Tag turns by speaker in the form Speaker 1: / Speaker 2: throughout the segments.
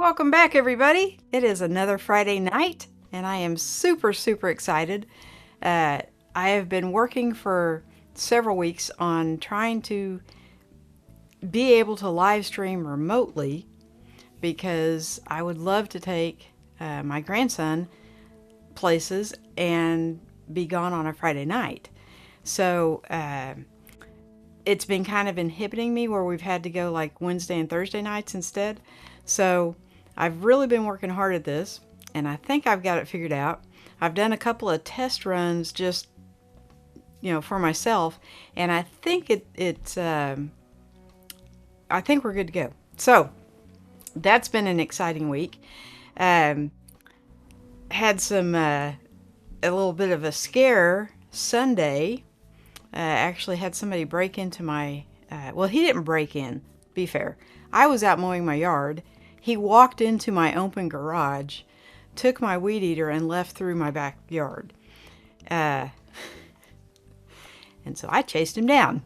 Speaker 1: Welcome back, everybody. It is another Friday night, and I am super excited. I have been working for several weeks on trying to be able to live stream remotely because I would love to take my grandson places and be gone on a Friday night. So it's been kind of inhibiting me where we've had to go like Wednesday and Thursday nights instead. So I've really been working hard at this, and I think I've got it figured out. I've done a couple of test runs just, for myself, and I think I think we're good to go. So that's been an exciting week. Had some a little bit of a scare Sunday. Actually had somebody break into my. Well, he didn't break in. Be fair, I was out mowing my yard. He walked into my open garage, took my weed eater, and left through my backyard. And so I chased him down.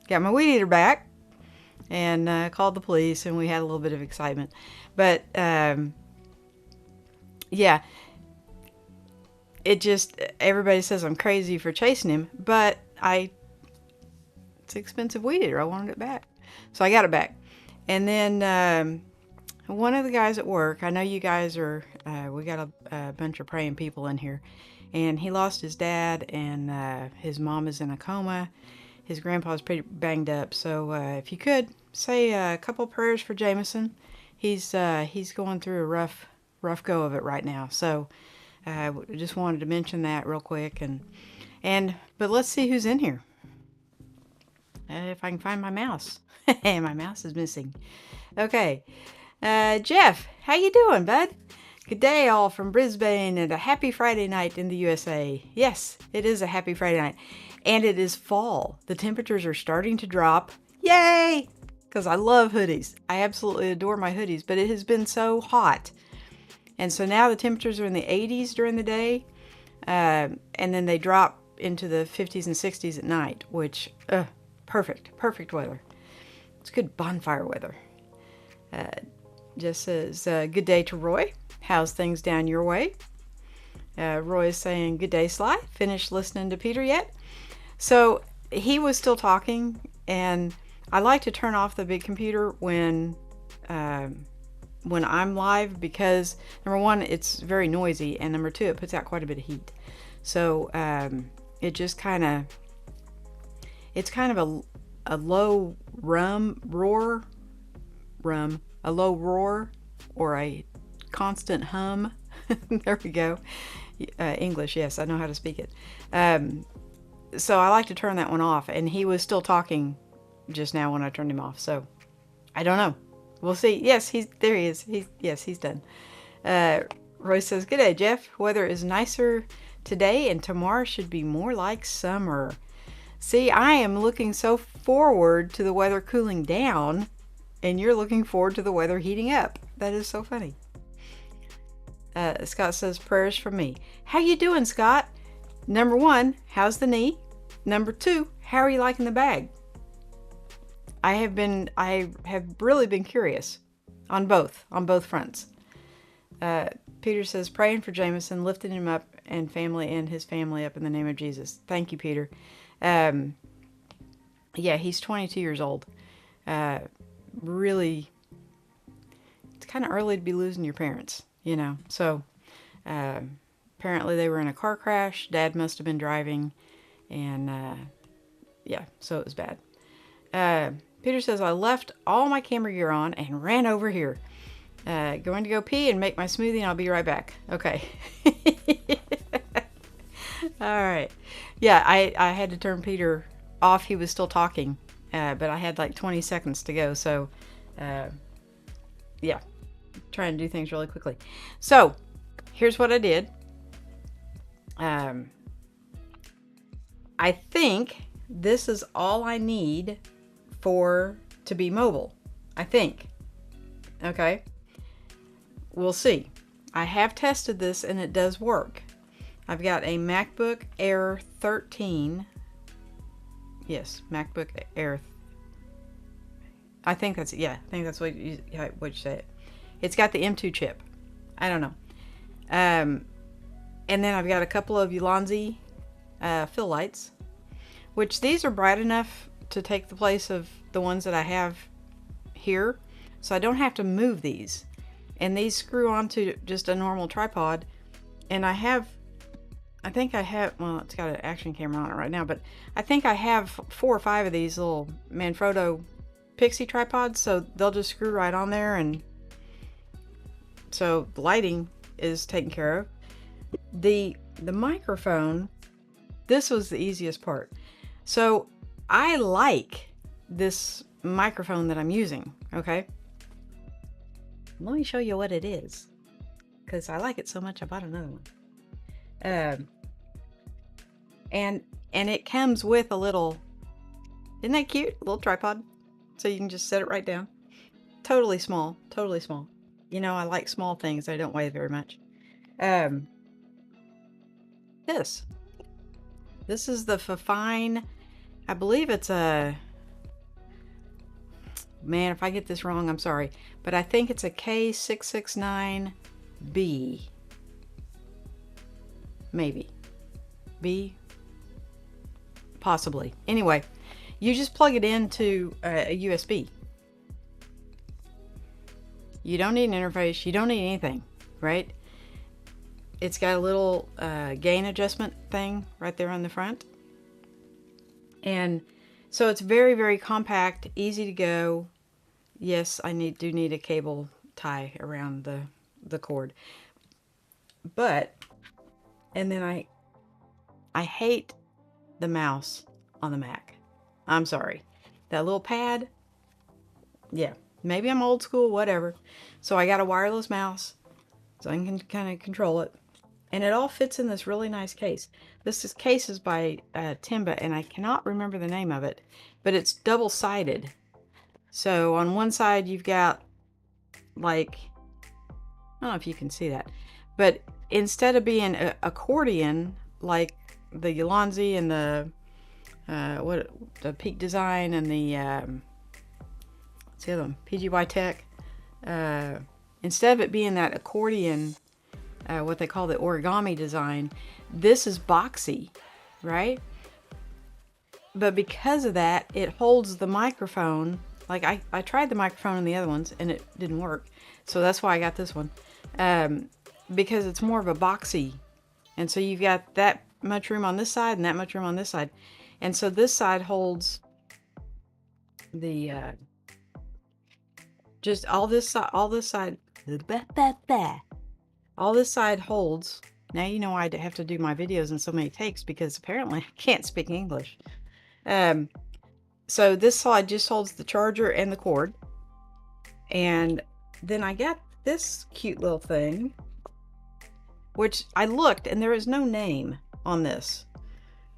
Speaker 1: Got my weed eater back and called the police, and we had a little bit of excitement. But, yeah, it just, everybody says I'm crazy for chasing him, but it's an expensive weed eater. I wanted it back. So I got it back. And then one of the guys at work, I know you guys are, we got a bunch of praying people in here, and he lost his dad, and his mom is in a coma. His grandpa's pretty banged up, so if you could say a couple prayers for Jameson. He's going through a rough go of it right now. So just wanted to mention that real quick, but let's see who's in here. If I can find my mouse. My mouse is missing. Okay. Jeff, how you doing, bud? Good day, all from Brisbane, and a happy Friday night in the USA. Yes, it is a happy Friday night. And it is fall. The temperatures are starting to drop. Yay! Because I love hoodies. I absolutely adore my hoodies, but it has been so hot. And so now the temperatures are in the 80s during the day, and then they drop into the 50s and 60s at night, which, perfect weather. It's good bonfire weather. Just says, good day to Roy. How's things down your way? Roy is saying, good day, Sly. Finished listening to Peter yet? So he was still talking, and I like to turn off the big computer when I'm live because, number one, it's very noisy, and number two, it puts out quite a bit of heat. So it just it's kind of a low roar, or a constant hum. There we go. English, yes, I know how to speak it. So I like to turn that one off, and he was still talking just now when I turned him off. So I don't know. We'll see. Yes, there he is. He's done. Roy says, good day, Jeff. Weather is nicer today, and tomorrow should be more like summer. See, I am looking so forward to the weather cooling down, and you're looking forward to the weather heating up. That is so funny. Scott says, prayers from me. How you doing, Scott? Number one, how's the knee? Number two, how are you liking the bag? I have really been curious on both fronts. Peter says, praying for Jameson, lifting him up and his family up in the name of Jesus. Thank you, Peter. Yeah, he's 22 years old. Really, it's kind of early to be losing your parents, So, apparently they were in a car crash. Dad must have been driving, and yeah, so it was bad. Peter says, I left all my camera gear on and ran over here. Going to go pee and make my smoothie, and I'll be right back. Okay. All right. Yeah, I had to turn Peter off. He was still talking, but I had like 20 seconds to go. So, yeah, trying to do things really quickly. So, here's what I did. I think this is all I need to be mobile. I think. Okay. We'll see. I have tested this and it does work. I've got a MacBook Air 13. Yes, MacBook Air. I think that's what you said. It's got the M2 chip. I don't know. And then I've got a couple of Ulanzi fill lights, which these are bright enough to take the place of the ones that I have here, so I don't have to move these. And these screw onto just a normal tripod. And I think I have, well, it's got an action camera on it right now, but I think I have 4 or 5 of these little Manfrotto Pixie tripods, so they'll just screw right on there, and so the lighting is taken care of. The microphone, this was the easiest part. So I like this microphone that I'm using, okay? Let me show you what it is, because I like it so much I bought another one. And it comes with a little, isn't that cute? A little tripod, so you can just set it right down. Totally small, totally small. You know, I like small things. I don't weigh very much. This is the Fifine. I believe it's a, man, if I get this wrong, I'm sorry, but I think it's a K669B. Maybe. B? Possibly. Anyway, you just plug it into a USB. You don't need an interface. You don't need anything, right? It's got a little gain adjustment thing right there on the front. And so it's very, very compact, easy to go. Yes, I do need a cable tie around the cord. But, and then I hate the mouse on the Mac. I'm sorry. That little pad, yeah, maybe I'm old school, whatever. So I got a wireless mouse, so I can kind of control it. And it all fits in this really nice case. This case is by Timba, and I cannot remember the name of it, but it's double-sided. So on one side you've got, like, I don't know if you can see that, but instead of being an accordion like the Ulanzi and the Peak Design and the what's the other one, PGY Tech, instead of it being that accordion, what they call the origami design, this is boxy, right? But because of that, it holds the microphone. Like I tried the microphone in the other ones and it didn't work, so that's why I got this one, because it's more of a boxy, and so you've got that much room on this side and that much room on this side, and so this side holds the just all this side holds. Now you know I have to do my videos in so many takes because apparently I can't speak English. So this side just holds the charger and the cord. And then I got this cute little thing, which I looked and there is no name on this.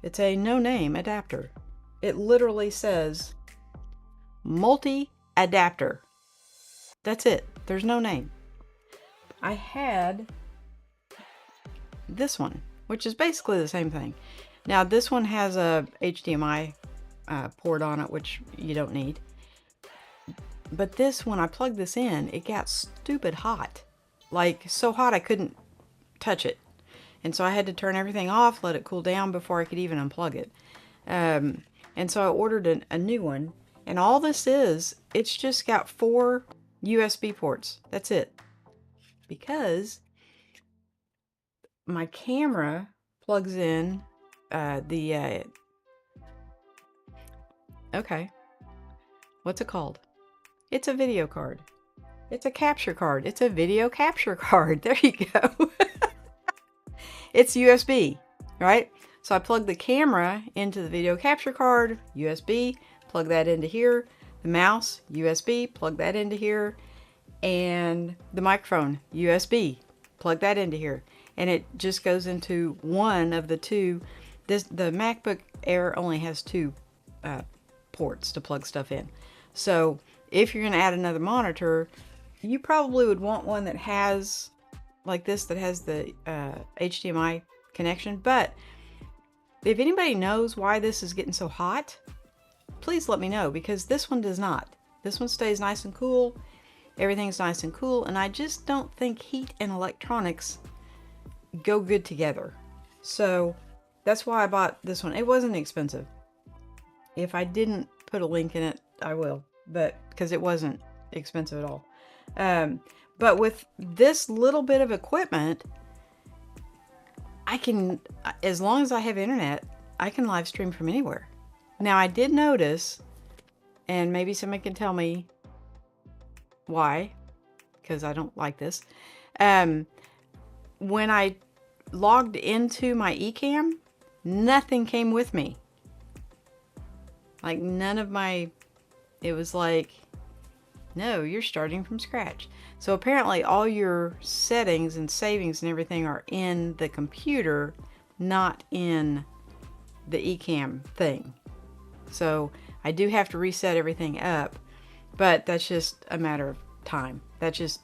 Speaker 1: It's a no name adapter. It literally says multi adapter. That's it. There's no name. I had this one, which is basically the same thing. Now this one has a HDMI port on it, which you don't need. But this, when I plugged this in, it got stupid hot. Like, so hot I couldn't touch it. And so I had to turn everything off, let it cool down before I could even unplug it. And so I ordered a new one. And all this is, it's just got 4 USB ports. That's it. Because my camera plugs in okay, what's it called? It's a video card. It's a capture card. It's a video capture card. There you go. It's USB, right? So I plug the camera into the video capture card, USB, plug that into here. The mouse, USB, plug that into here. And the microphone, USB, plug that into here. And it just goes into one of the 2. The MacBook Air only has 2 ports to plug stuff in. So if you're going to add another monitor, you probably would want one that has, like this, that has the HDMI connection. But if anybody knows why this is getting so hot, please let me know, because this one does not. This one stays nice and cool. Everything's nice and cool, and I just don't think heat and electronics go good together. So that's why I bought this one. It wasn't expensive. If I didn't put a link in it, I will, but because it wasn't expensive at all. But with this little bit of equipment, I can, as long as I have internet, I can live stream from anywhere. Now, I did notice, and maybe somebody can tell me why, because I don't like this. When I logged into my eCam, nothing came with me. Like none of my, it was like, no, you're starting from scratch. So apparently all your settings and savings and everything are in the computer, not in the eCam thing. So I do have to reset everything up, but that's just a matter of time. That's just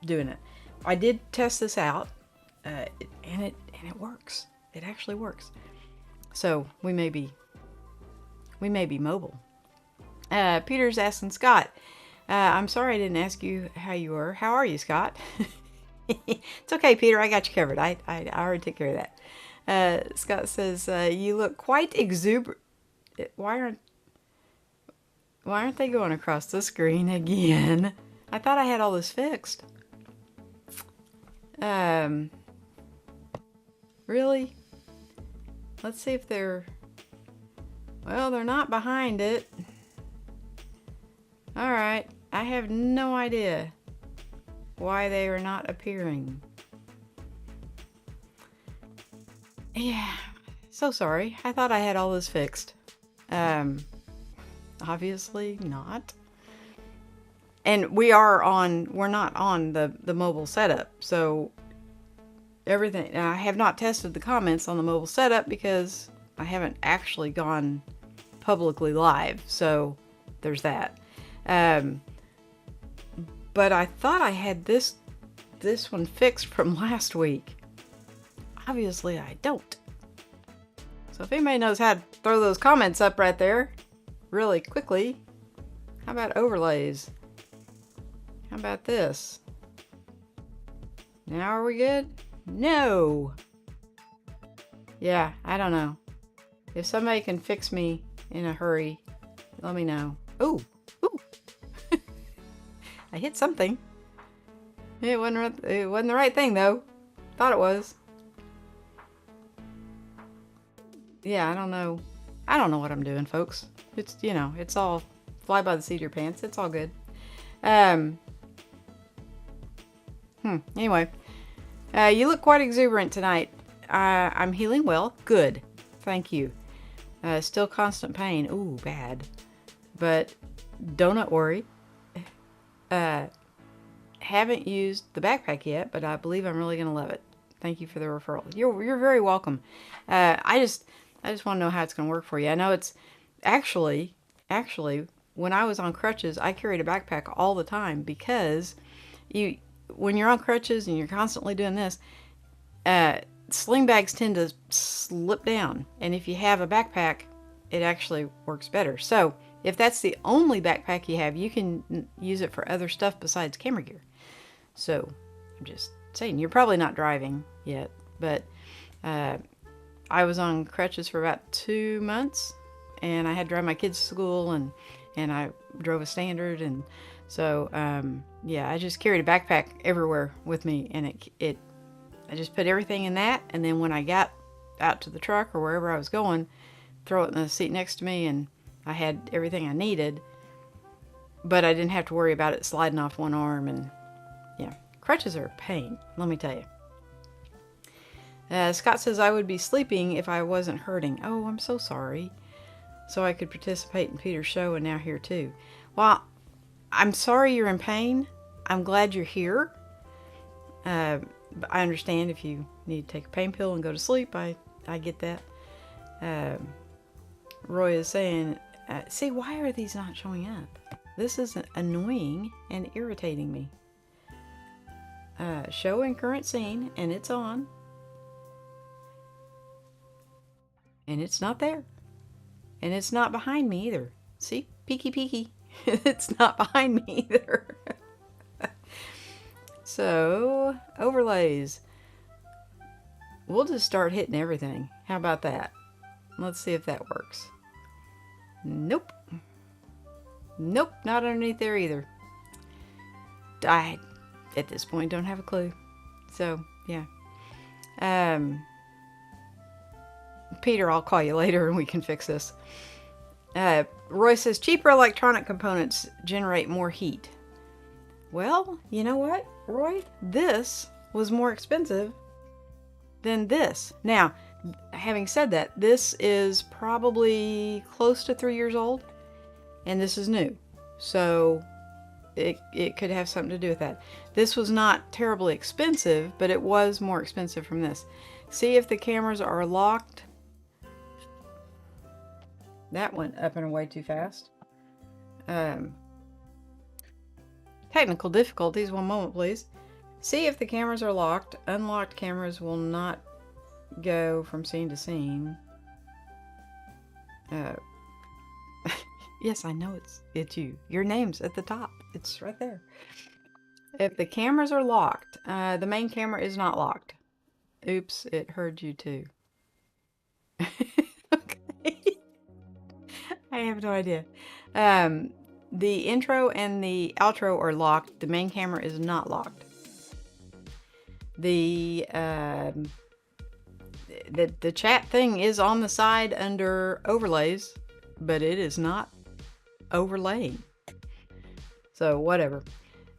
Speaker 1: doing it. I did test this out, and it works. It actually works. So we may be mobile. Peter's asking Scott, I'm sorry I didn't ask you how you were. How are you, Scott? It's okay, Peter. I got you covered. I already took care of that. Scott says, you look quite exuberant. Why aren't they going across the screen again? I thought I had all this fixed. Really? Let's see if they're... Well, they're not behind it. Alright, I have no idea why they are not appearing. Yeah, so sorry. I thought I had all this fixed. Obviously not. And we're not on the mobile setup, so everything, I have not tested the comments on the mobile setup because I haven't actually gone publicly live, so there's that. But I thought I had this one fixed from last week. Obviously I don't. So if anybody knows how to throw those comments up right there really quickly, how about overlays? How about this? Now are we good? No! Yeah, I don't know. If somebody can fix me in a hurry, let me know. Ooh! Ooh! I hit something. It wasn't the right thing though. Thought it was. Yeah, I don't know. I don't know what I'm doing, folks. It's, you know, it's all fly by the seat of your pants. It's all good. Anyway. You look quite exuberant tonight. I'm healing well. Good. Thank you. Still constant pain. Ooh, bad. But don't worry. Haven't used the backpack yet, but I believe I'm really going to love it. Thank you for the referral. You're very welcome. I just want to know how it's going to work for you. I know it's actually, when I was on crutches, I carried a backpack all the time because when you're on crutches and you're constantly doing this, sling bags tend to slip down. And if you have a backpack, it actually works better. So if that's the only backpack you have, you can use it for other stuff besides camera gear. So I'm just saying, you're probably not driving yet, but I was on crutches for about 2 months, and I had to drive my kids to school, and I drove a standard, and so yeah, I just carried a backpack everywhere with me, and I just put everything in that, and then when I got out to the truck or wherever I was going, throw it in the seat next to me, and I had everything I needed, but I didn't have to worry about it sliding off one arm. And yeah, crutches are a pain, let me tell you. Scott says I would be sleeping if I wasn't hurting. Oh, I'm so sorry. So I could participate in Peter's show and now here too. Well, I'm sorry you're in pain. I'm glad you're here. But I understand if you need to take a pain pill and go to sleep. I get that. Roy is saying, see, why are these not showing up? This is annoying and irritating me. Show in current scene, and it's on. And it's not there. And it's not behind me either. See? Peeky peeky. It's not behind me either. So, overlays. We'll just start hitting everything. How about that? Let's see if that works. Nope. Nope, not underneath there either. I, at this point, don't have a clue. So, yeah. Peter, I'll call you later and we can fix this. Roy says, cheaper electronic components generate more heat. Well, you know what, Roy? This was more expensive than this. Now, having said that, this is probably close to 3 years old, and this is new. So it could have something to do with that. This was not terribly expensive, but it was more expensive from this. See if the cameras are locked. That went up and away too fast. Technical difficulties. One moment, please. See if the cameras are locked. Unlocked cameras will not go from scene to scene. Yes, I know it's you. Your name's at the top. It's right there. If the cameras are locked, the main camera is not locked. Oops, it heard you too. Okay. I have no idea. The intro and the outro are locked. The main camera is not locked. The chat thing is on the side under overlays, but it is not overlaying. So whatever.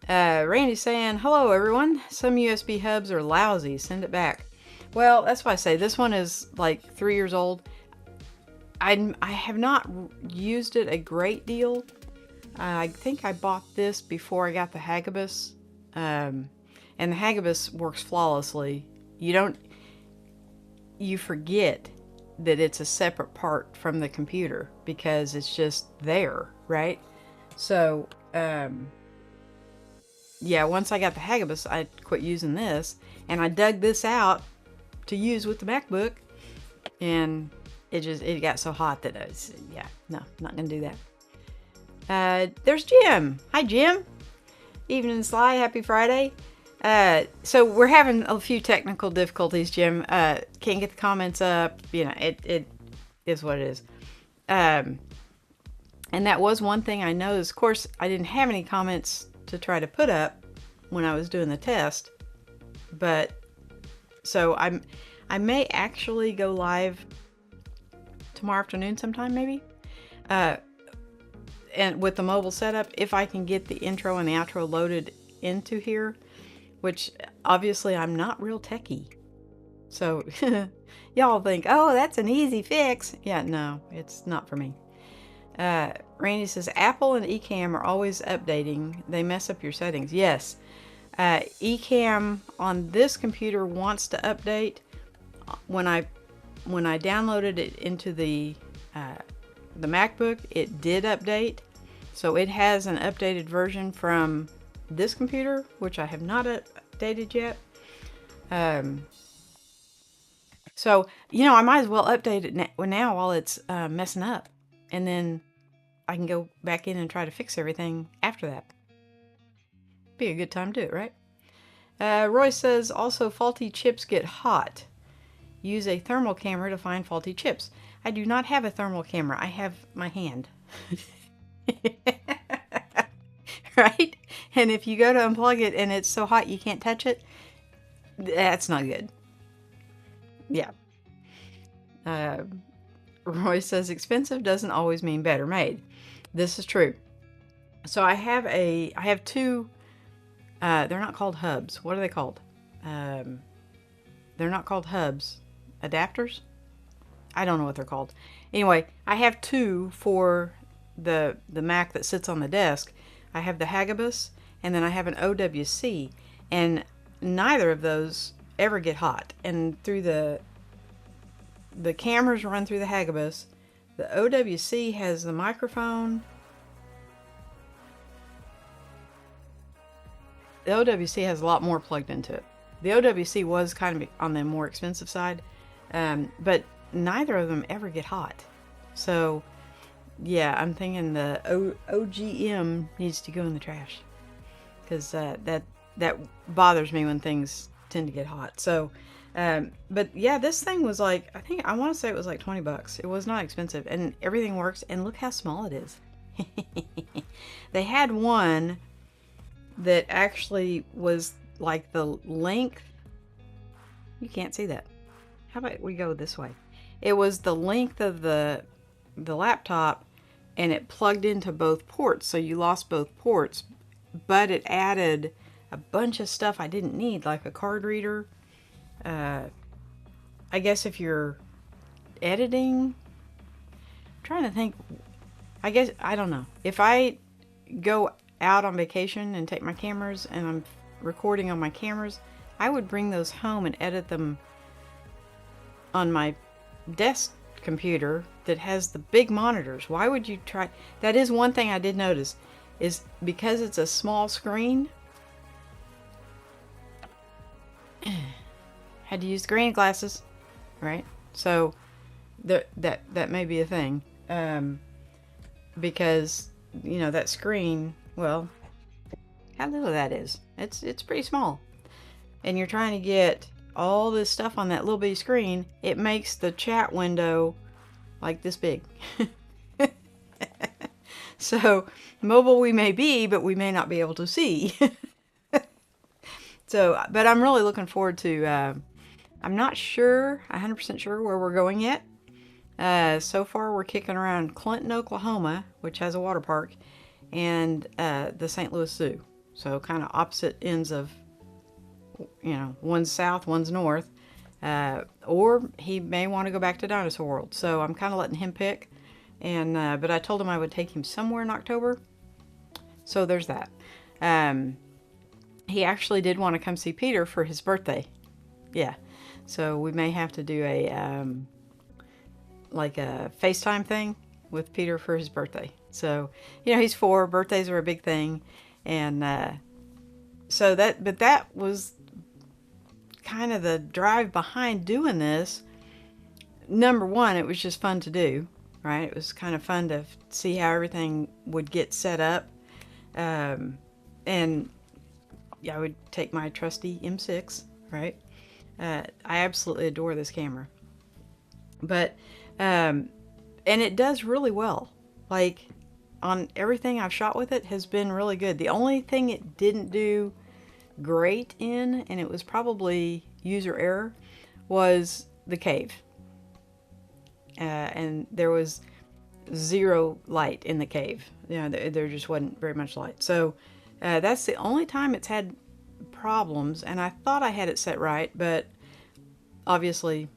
Speaker 1: Randy's saying, hello everyone. Some USB hubs are lousy. Send it back. Well, that's why I say this one is like 3 years old. I have not used it a great deal. I think I bought this before I got the Hagibus. And the Hagibus works flawlessly. You forget that it's a separate part from the computer because it's just there, right? So, yeah, once I got the Hagibus, I quit using this, and I dug this out to use with the MacBook, and it got so hot that yeah, no, not gonna do that. There's Jim. Hi, Jim. Evening, Sly. Happy Friday. So we're having a few technical difficulties, Jim. Can't get the comments up. You know, it is what it is. And that was one thing I noticed. Of course, I didn't have any comments to try to put up when I was doing the test. But, so I may actually go live tomorrow afternoon sometime, maybe. And with the mobile setup, if I can get the intro and the outro loaded into here, which obviously I'm not real techie. So y'all think, oh, that's an easy fix. Yeah, no, it's not for me. Randy says, Apple and Ecamm are always updating. They mess up your settings. Yes. Ecamm on this computer wants to update. When I downloaded it into the MacBook, it did update. So it has an updated version from this computer, which I have not updated yet. So, you know, I might as well update it now while it's messing up. And then I can go back in and try to fix everything after that. Be a good time to do it, right? Roy says, also faulty chips get hot. Use a thermal camera to find faulty chips. I do not have a thermal camera. I have my hand. Right? And if you go to unplug it and it's so hot you can't touch it, that's not good. Yeah. Roy says expensive doesn't always mean better made. This is true. So I have two, they're not called hubs. What are they called? They're not called hubs. Adapters? I don't know what they're called. Anyway, I have two for the Mac that sits on the desk. I have the Hagibus, and then I have an OWC, and neither of those ever get hot. And through the cameras run through the Hagibus. The OWC has the microphone. The OWC has a lot more plugged into it. The OWC was kind of on the more expensive side, but neither of them ever get hot. So, yeah, I'm thinking the OGM needs to go in the trash, because that bothers me when things tend to get hot. So, but yeah, this thing was like, I want to say it was like 20 bucks. It was not expensive, and everything works. And look how small it is. They had one that actually was like the length. You can't see that. How about we go this way? It was the length of the laptop, and it plugged into both ports, so you lost both ports, but it added a bunch of stuff I didn't need, like a card reader. I guess if you're editing, I'm trying to think. I guess, I don't know. If I go out on vacation and take my cameras and I'm recording on my cameras, I would bring those home and edit them on my desk computer that has the big monitors. Why would you try? That is one thing I did notice, is because it's a small screen. Had to use the granny glasses, right? So that may be a thing, because you know that screen. Well, how little that is. It's pretty small, and you're trying to get all this stuff on that little bitty screen. It makes the chat window like this big. So mobile we may be, but we may not be able to see. So, but I'm really looking forward to, I'm not sure, 100% sure where we're going yet. So far we're kicking around Clinton, Oklahoma, which has a water park, and the St. Louis Zoo. So kind of opposite ends of, you know, one's south, one's north. Or he may want to go back to Dinosaur World. So I'm kind of letting him pick. And but I told him I would take him somewhere in October. So there's that. He actually did want to come see Peter for his birthday. Yeah. So we may have to do a like a FaceTime thing with Peter for his birthday. So, you know, he's 4. Birthdays are a big thing. And so that was kind of the drive behind doing this. Number one, it was just fun to do, right? It was kind of fun to see how everything would get set up. And yeah, I would take my trusty M6, right? I absolutely adore this camera. But, and it does really well. Like, on everything I've shot with it has been really good. The only thing it didn't do great in, and it was probably user error, was the cave. And there was zero light in the cave. You know, there just wasn't very much light. So that's the only time it's had problems, and I thought I had it set right, but obviously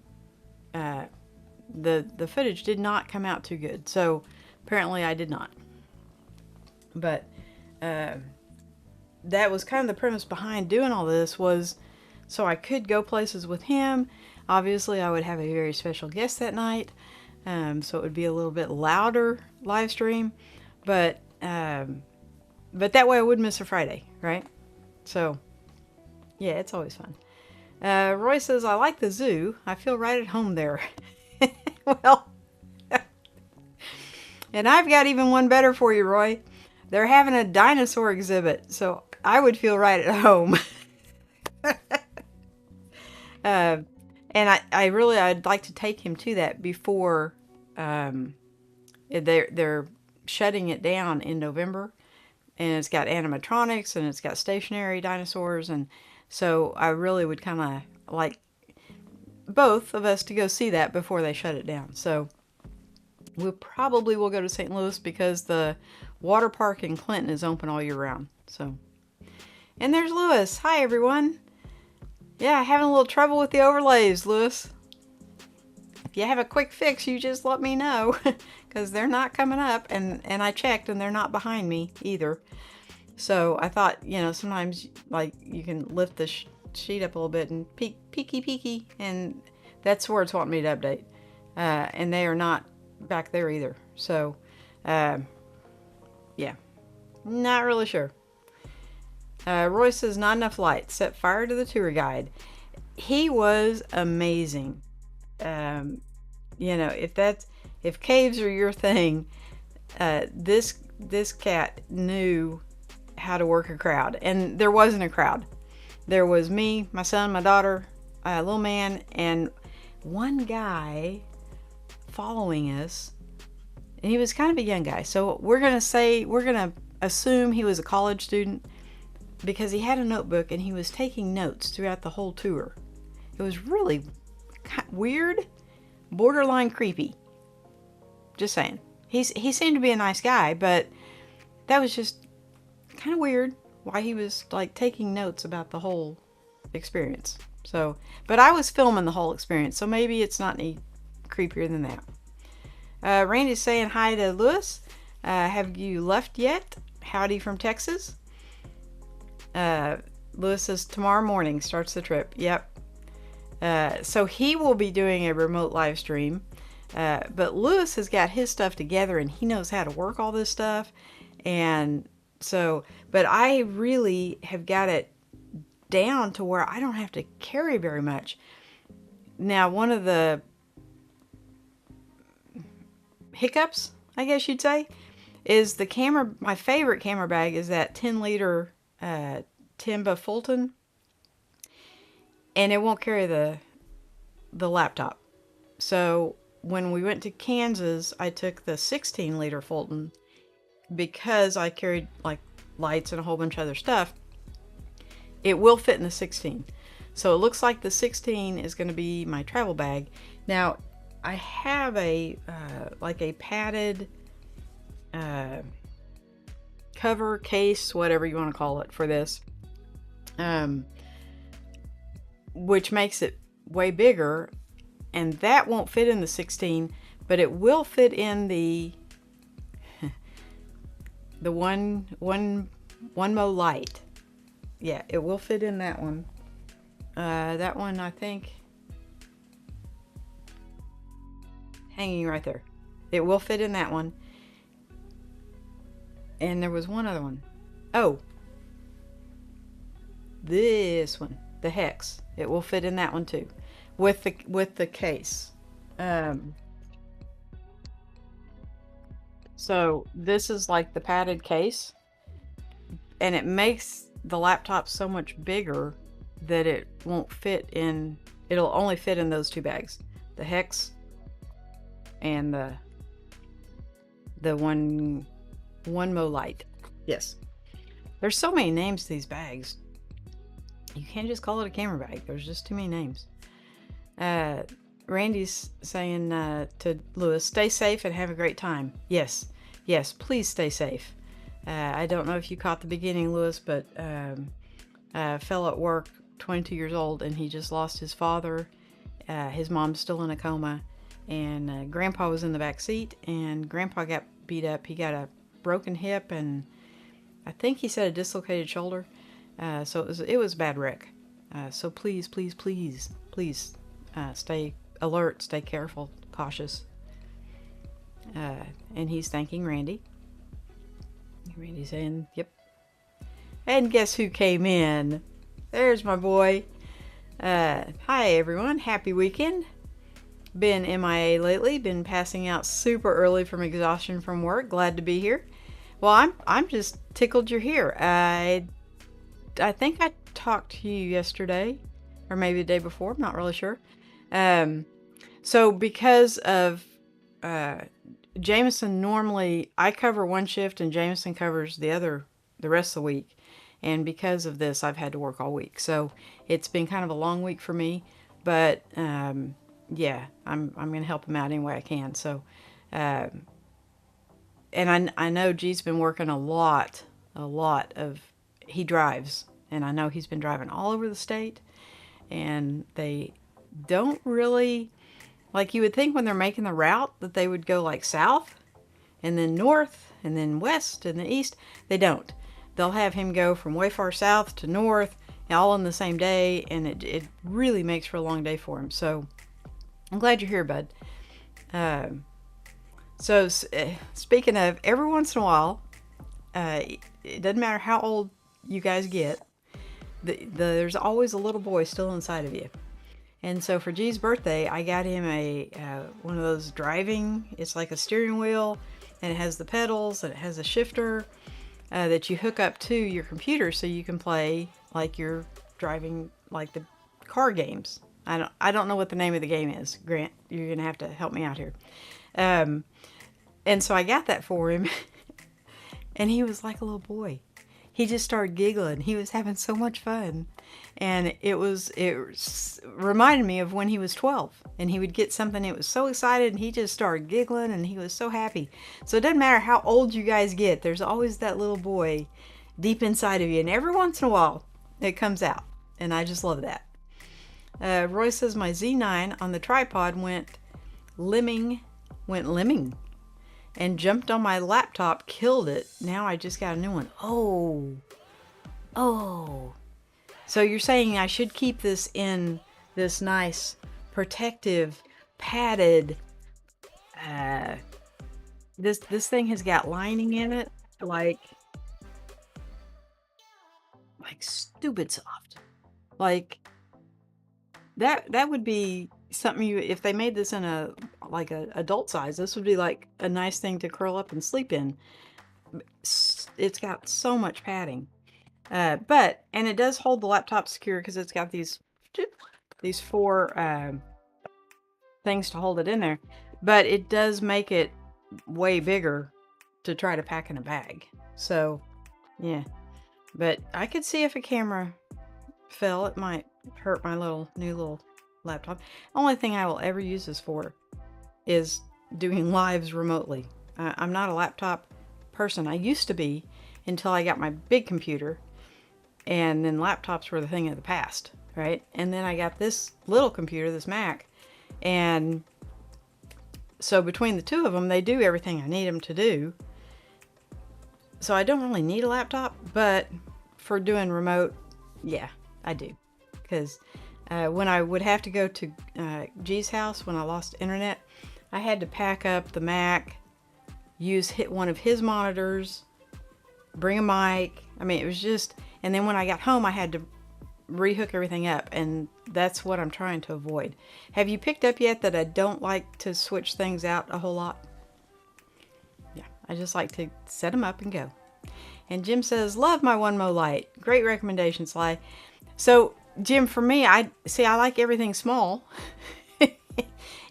Speaker 1: the footage did not come out too good. So apparently I did not. But that was kind of the premise behind doing all this, was so I could go places with him. Obviously I would have a very special guest that night, so it would be a little bit louder live stream, but that way I wouldn't miss a Friday, right? So yeah, it's always fun. Roy says, I like the zoo. I feel right at home there. Well, and I've got even one better for you, Roy. They're having a dinosaur exhibit, so I would feel right at home. And I'd like to take him to that before they're shutting it down in November. And it's got animatronics and it's got stationary dinosaurs, and so I really would kind of like both of us to go see that before they shut it down. So we probably will go to St. Louis because the water park in Clinton is open all year round. So, and there's Lewis. Hi everyone. Yeah, having a little trouble with the overlays, Lewis. If you have a quick fix, you just let me know, because they're not coming up, and I checked and they're not behind me either. So I thought, you know, sometimes like you can lift the sheet up a little bit and peeky, and that's where it's wanting me to update. And they are not back there either. So, yeah, not really sure. Roy says, not enough light. Set fire to the tour guide. He was amazing. You know, if caves are your thing, this cat knew how to work a crowd. And there wasn't a crowd. There was me, my son, my daughter, a little man, and one guy following us. And he was kind of a young guy. So we're going to assume he was a college student because he had a notebook and he was taking notes throughout the whole tour. It was really weird, borderline creepy. Just saying. He seemed to be a nice guy, but that was just kind of weird why he was like taking notes about the whole experience. So, but I was filming the whole experience, so maybe it's not any creepier than that. Randy's saying hi to Lewis. Have you left yet? Howdy from Texas. Lewis says tomorrow morning starts the trip. Yep. So he will be doing a remote live stream. But Lewis has got his stuff together and he knows how to work all this stuff. And so, but I really have got it down to where I don't have to carry very much. Now, one of the hiccups, I guess you'd say, is the camera. My favorite camera bag is that 10-liter Timba Fulton. And it won't carry the laptop. So when we went to Kansas, I took the 16-liter Fulton because I carried like lights and a whole bunch of other stuff. It will fit in the 16. So it looks like the 16 is going to be my travel bag. Now, I have a like a padded cover, case, whatever you want to call it for this, which makes it way bigger. And that won't fit in the 16, but it will fit in the one Mo Light. Yeah, it will fit in that one. That one, I think, hanging right there. It will fit in that one. And there was one other one. Oh, this one, the Hex. It will fit in that one too. With the case. So this is like the padded case, and it makes the laptop so much bigger that it won't fit in. It'll only fit in those two bags, the Hex and the one Mo Light. Yes, there's so many names to these bags. You can't just call it a camera bag. There's just too many names. Randy's saying to Lewis, stay safe and have a great time. Yes, please stay safe. I don't know if you caught the beginning, Lewis, but a fellow at work, 22 years old, and he just lost his father. His mom's still in a coma, and Grandpa was in the back seat, and Grandpa got beat up. He got a broken hip, and I think he said a dislocated shoulder. So it was a bad wreck. So please stay alert, stay careful, cautious. And he's thanking Randy. Randy's saying, yep. And guess who came in? There's my boy. Hi everyone, happy weekend. Been MIA lately, been passing out super early from exhaustion from work. Glad to be here. Well, I'm just tickled you're here. I think I talked to you yesterday, or maybe the day before, I'm not really sure. So because of Jameson, normally I cover one shift and Jameson covers the rest of the week. And because of this, I've had to work all week. So it's been kind of a long week for me, but yeah, I'm going to help him out any way I can. So, and I know G's been working a lot he drives, and I know he's been driving all over the state, and they don't really, like you would think when they're making the route that they would go like south and then north and then west and then east. They don't. They'll have him go from way far south to north all in the same day, and it really makes for a long day for him. So I'm glad you're here, bud. So speaking of, every once in a while, it doesn't matter how old you guys get, there's always a little boy still inside of you. And so for G's birthday, I got him one of those driving, it's like a steering wheel, and it has the pedals, and it has a shifter, that you hook up to your computer so you can play like you're driving, like the car games. I don't know what the name of the game is. Grant, you're gonna have to help me out here. And so I got that for him, and he was like a little boy. He just started giggling. He was having so much fun, and it reminded me of when he was 12, and he would get something. It was so excited, and he just started giggling, and he was so happy. So it doesn't matter how old you guys get. There's always that little boy deep inside of you, and every once in a while it comes out, and I just love that. Roy says my Z9 on the tripod went limbing, and jumped on my laptop, killed it. Now I just got a new one. Oh. So you're saying I should keep this in this nice, protective, padded. This thing has got lining in it, like stupid soft. Like that would be something if they made this in a adult size, this would be like a nice thing to curl up and sleep in. It's got so much padding, and it does hold the laptop secure because it's got these 4 things to hold it in there. But it does make it way bigger to try to pack in a bag. So yeah, but I could see if a camera fell, it might hurt my new little laptop. Only thing I will ever use this for is doing lives remotely. I'm not a laptop person. I used to be until I got my big computer, and then laptops were the thing of the past, right? And then I got this little computer, this Mac, and so between the two of them, they do everything I need them to do. So I don't really need a laptop, but for doing remote, yeah, I do. Because when I would have to go to G's house when I lost internet, I had to pack up the Mac, hit one of his monitors, bring a mic. I mean, it was just, and then when I got home, I had to rehook everything up, and that's what I'm trying to avoid. Have you picked up yet that I don't like to switch things out a whole lot? Yeah, I just like to set them up and go. And Jim says, love my Onemo light. Great recommendation, Sly. So, Jim, for me, I like everything small.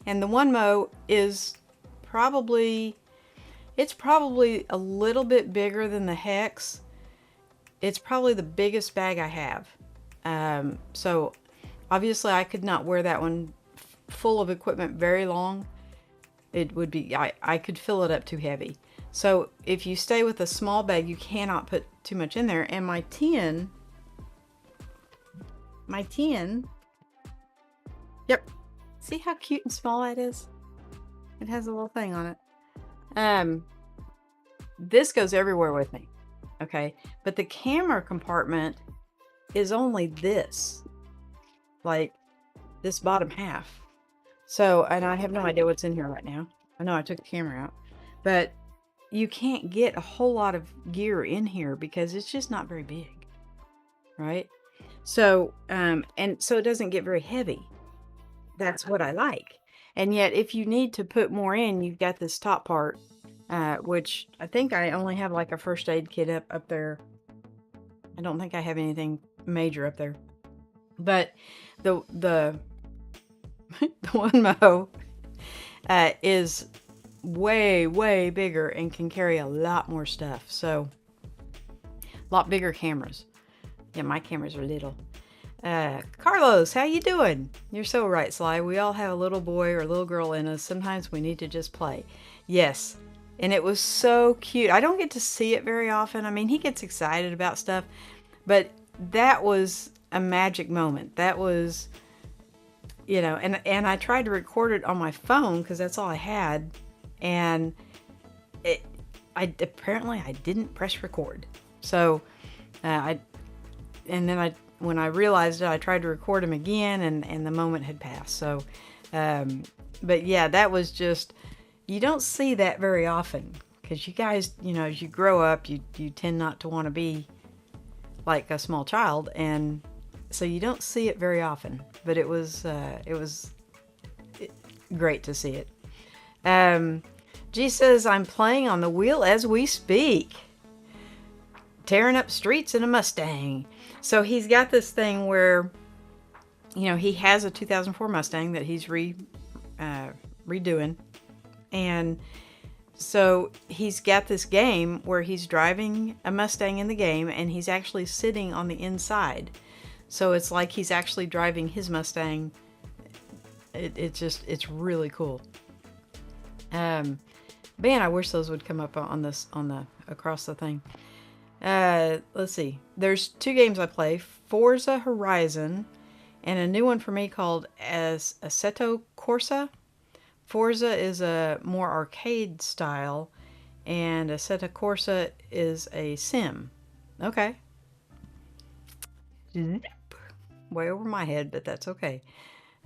Speaker 1: And the Onemo is probably a little bit bigger than the Hex. It's probably the biggest bag I have. So obviously I could not wear that one full of equipment very long. It would be, I could fill it up too heavy. So if you stay with a small bag, you cannot put too much in there. And my tin, yep. See how cute and small that is? It has a little thing on it. This goes everywhere with me. Okay. But the camera compartment is only this, like this bottom half. So, and I have no idea what's in here right now. I know I took the camera out, but you can't get a whole lot of gear in here because it's just not very big, right? So, and so it doesn't get very heavy. That's what I like. And yet if you need to put more in, you've got this top part, which I think I only have like a first aid kit up there. I don't think I have anything major up there, but the Onemo is way bigger and can carry a lot more stuff. So a lot bigger cameras. Yeah, my cameras are little. Carlos, how you doing? You're so right, Sly. We all have a little boy or a little girl in us. Sometimes we need to just play. Yes. And it was so cute. I don't get to see it very often. I mean, he gets excited about stuff, but that was a magic moment. That was, you know, and I tried to record it on my phone because that's all I had. And apparently I didn't press record. So, when I realized it, I tried to record him again, and the moment had passed. So, but yeah, that was just, you don't see that very often because you guys, you know, as you grow up, you tend not to want to be like a small child, and so you don't see it very often. But it was great to see it. G says, I'm playing on the wheel as we speak. tearing up streets in a Mustang. So he's got this thing where, you know, he has a 2004 Mustang that he's redoing. And so he's got this game where he's driving a Mustang in the game and he's actually sitting on the inside. So it's like he's actually driving his Mustang. It's really cool. Man, I wish those would come up on the across the thing. Let's see. There's 2 games I play: Forza Horizon, and a new one for me called Assetto Corsa. Forza is a more arcade style, and Assetto Corsa is a sim. Okay. Way over my head, but that's okay.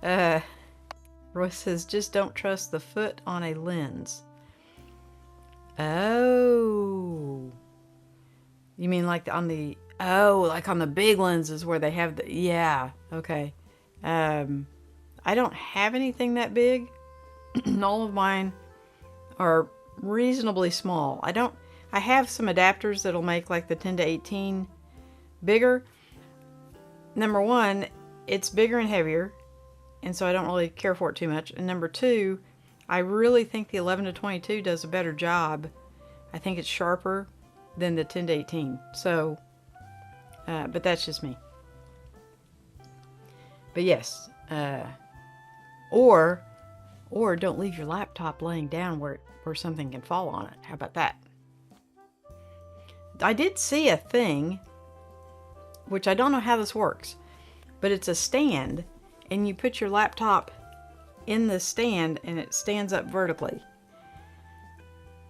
Speaker 1: Roy says, just don't trust the foot on a lens. Oh. You mean like on the... Oh, like on the big lenses where they have the... Yeah, okay. I don't have anything that big. All of mine are reasonably small. I have some adapters that'll make like the 10 to 18 bigger. Number one, it's bigger and heavier, and so I don't really care for it too much. And number two, I really think the 11 to 22 does a better job. I think it's sharper than the 10 to 18. So, but that's just me. But yes, or don't leave your laptop laying down where something can fall on it. How about that? I did see a thing, which I don't know how this works, but it's a stand, and you put your laptop in the stand and it stands up vertically.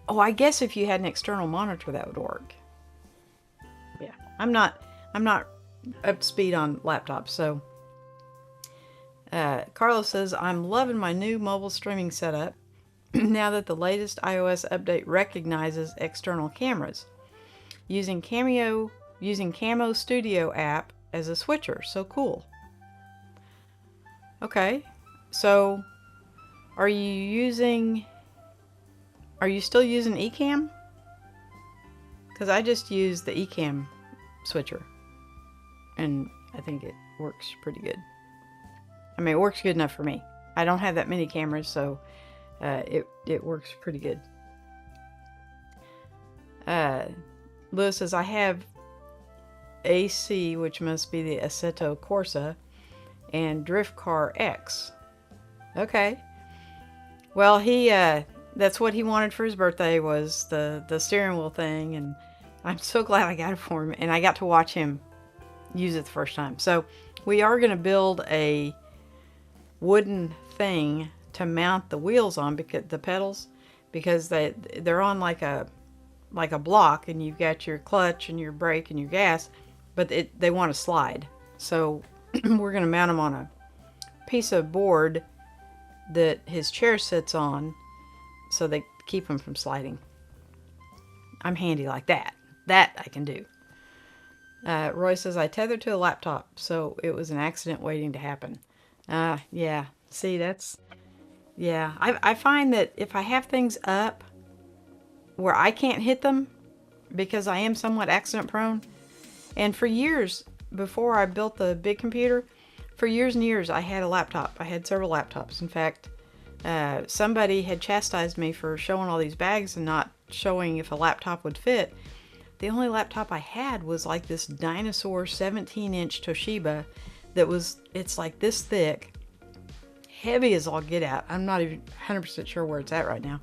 Speaker 1: Oh, I guess if you had an external monitor that would work. Yeah, I'm not up to speed on laptops, so Carlos says, I'm loving my new mobile streaming setup now that the latest iOS update recognizes external cameras. Using Camo Studio app as a switcher. So cool. Okay. So are you still using Ecamm? Because I just use the Ecamm switcher, and I think it works pretty good. I mean, it works good enough for me. I don't have that many cameras, so it works pretty good. Lewis says, I have AC, which must be the Assetto Corsa, and Drift Car X. Okay. Well, that's what he wanted for his birthday, was the steering wheel thing, and I'm so glad I got it for him, and I got to watch him use it the first time. So we are going to build a wooden thing to mount the wheels on, because the pedals, because they're on like a block, and you've got your clutch and your brake and your gas, but they want to slide. So we're going to mount them on a piece of board that his chair sits on, so they keep them from sliding. I'm handy like that. That I can do. Roy says, I tethered to a laptop, so it was an accident waiting to happen. Yeah. See, yeah. I find that if I have things up where I can't hit them, because I am somewhat accident prone, and for years, before I built the big computer, for years and years, I had a laptop. I had several laptops. In fact, somebody had chastised me for showing all these bags and not showing if a laptop would fit. The only laptop I had was like this dinosaur 17-inch Toshiba it's like this thick, heavy as all get out. I'm not even 100% sure where it's at right now.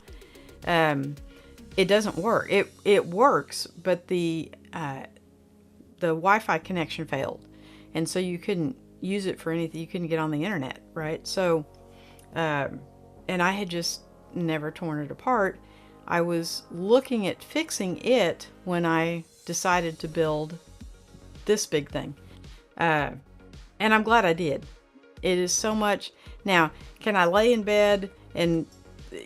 Speaker 1: It doesn't work. It works, but the Wi-Fi connection failed, and so you couldn't use it for anything. You couldn't get on the internet, right? So, and I had just never torn it apart. I was looking at fixing it when I decided to build this big thing. And I'm glad I did. It is so much. Now, can I lay in bed and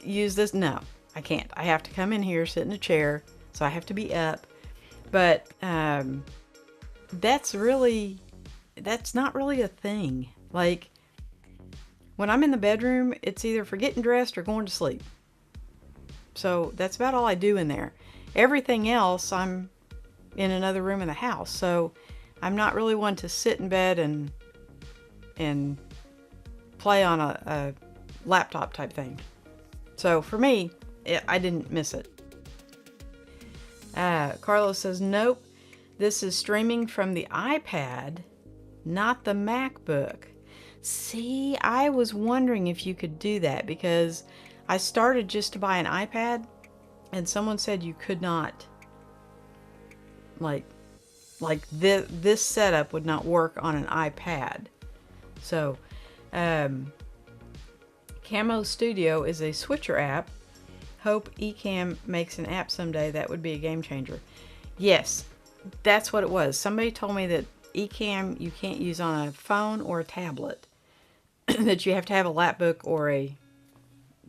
Speaker 1: use this? No, I can't. I have to come in here, sit in a chair, so I have to be up. But that's not really a thing. Like, when I'm in the bedroom, it's either for getting dressed or going to sleep. So that's about all I do in there. Everything else, I'm in another room in the house. So I'm not really one to sit in bed and play on a laptop type thing. So for me, I didn't miss it. Carlos says, nope, this is streaming from the iPad, not the MacBook. See, I was wondering if you could do that, because I started just to buy an iPad and someone said you could not, like this setup would not work on an iPad. So Camo Studio is a switcher app. Hope Ecamm makes an app someday. That would be a game changer. Yes, that's what it was. Somebody told me that Ecamm you can't use on a phone or a tablet. That you have to have a laptop or a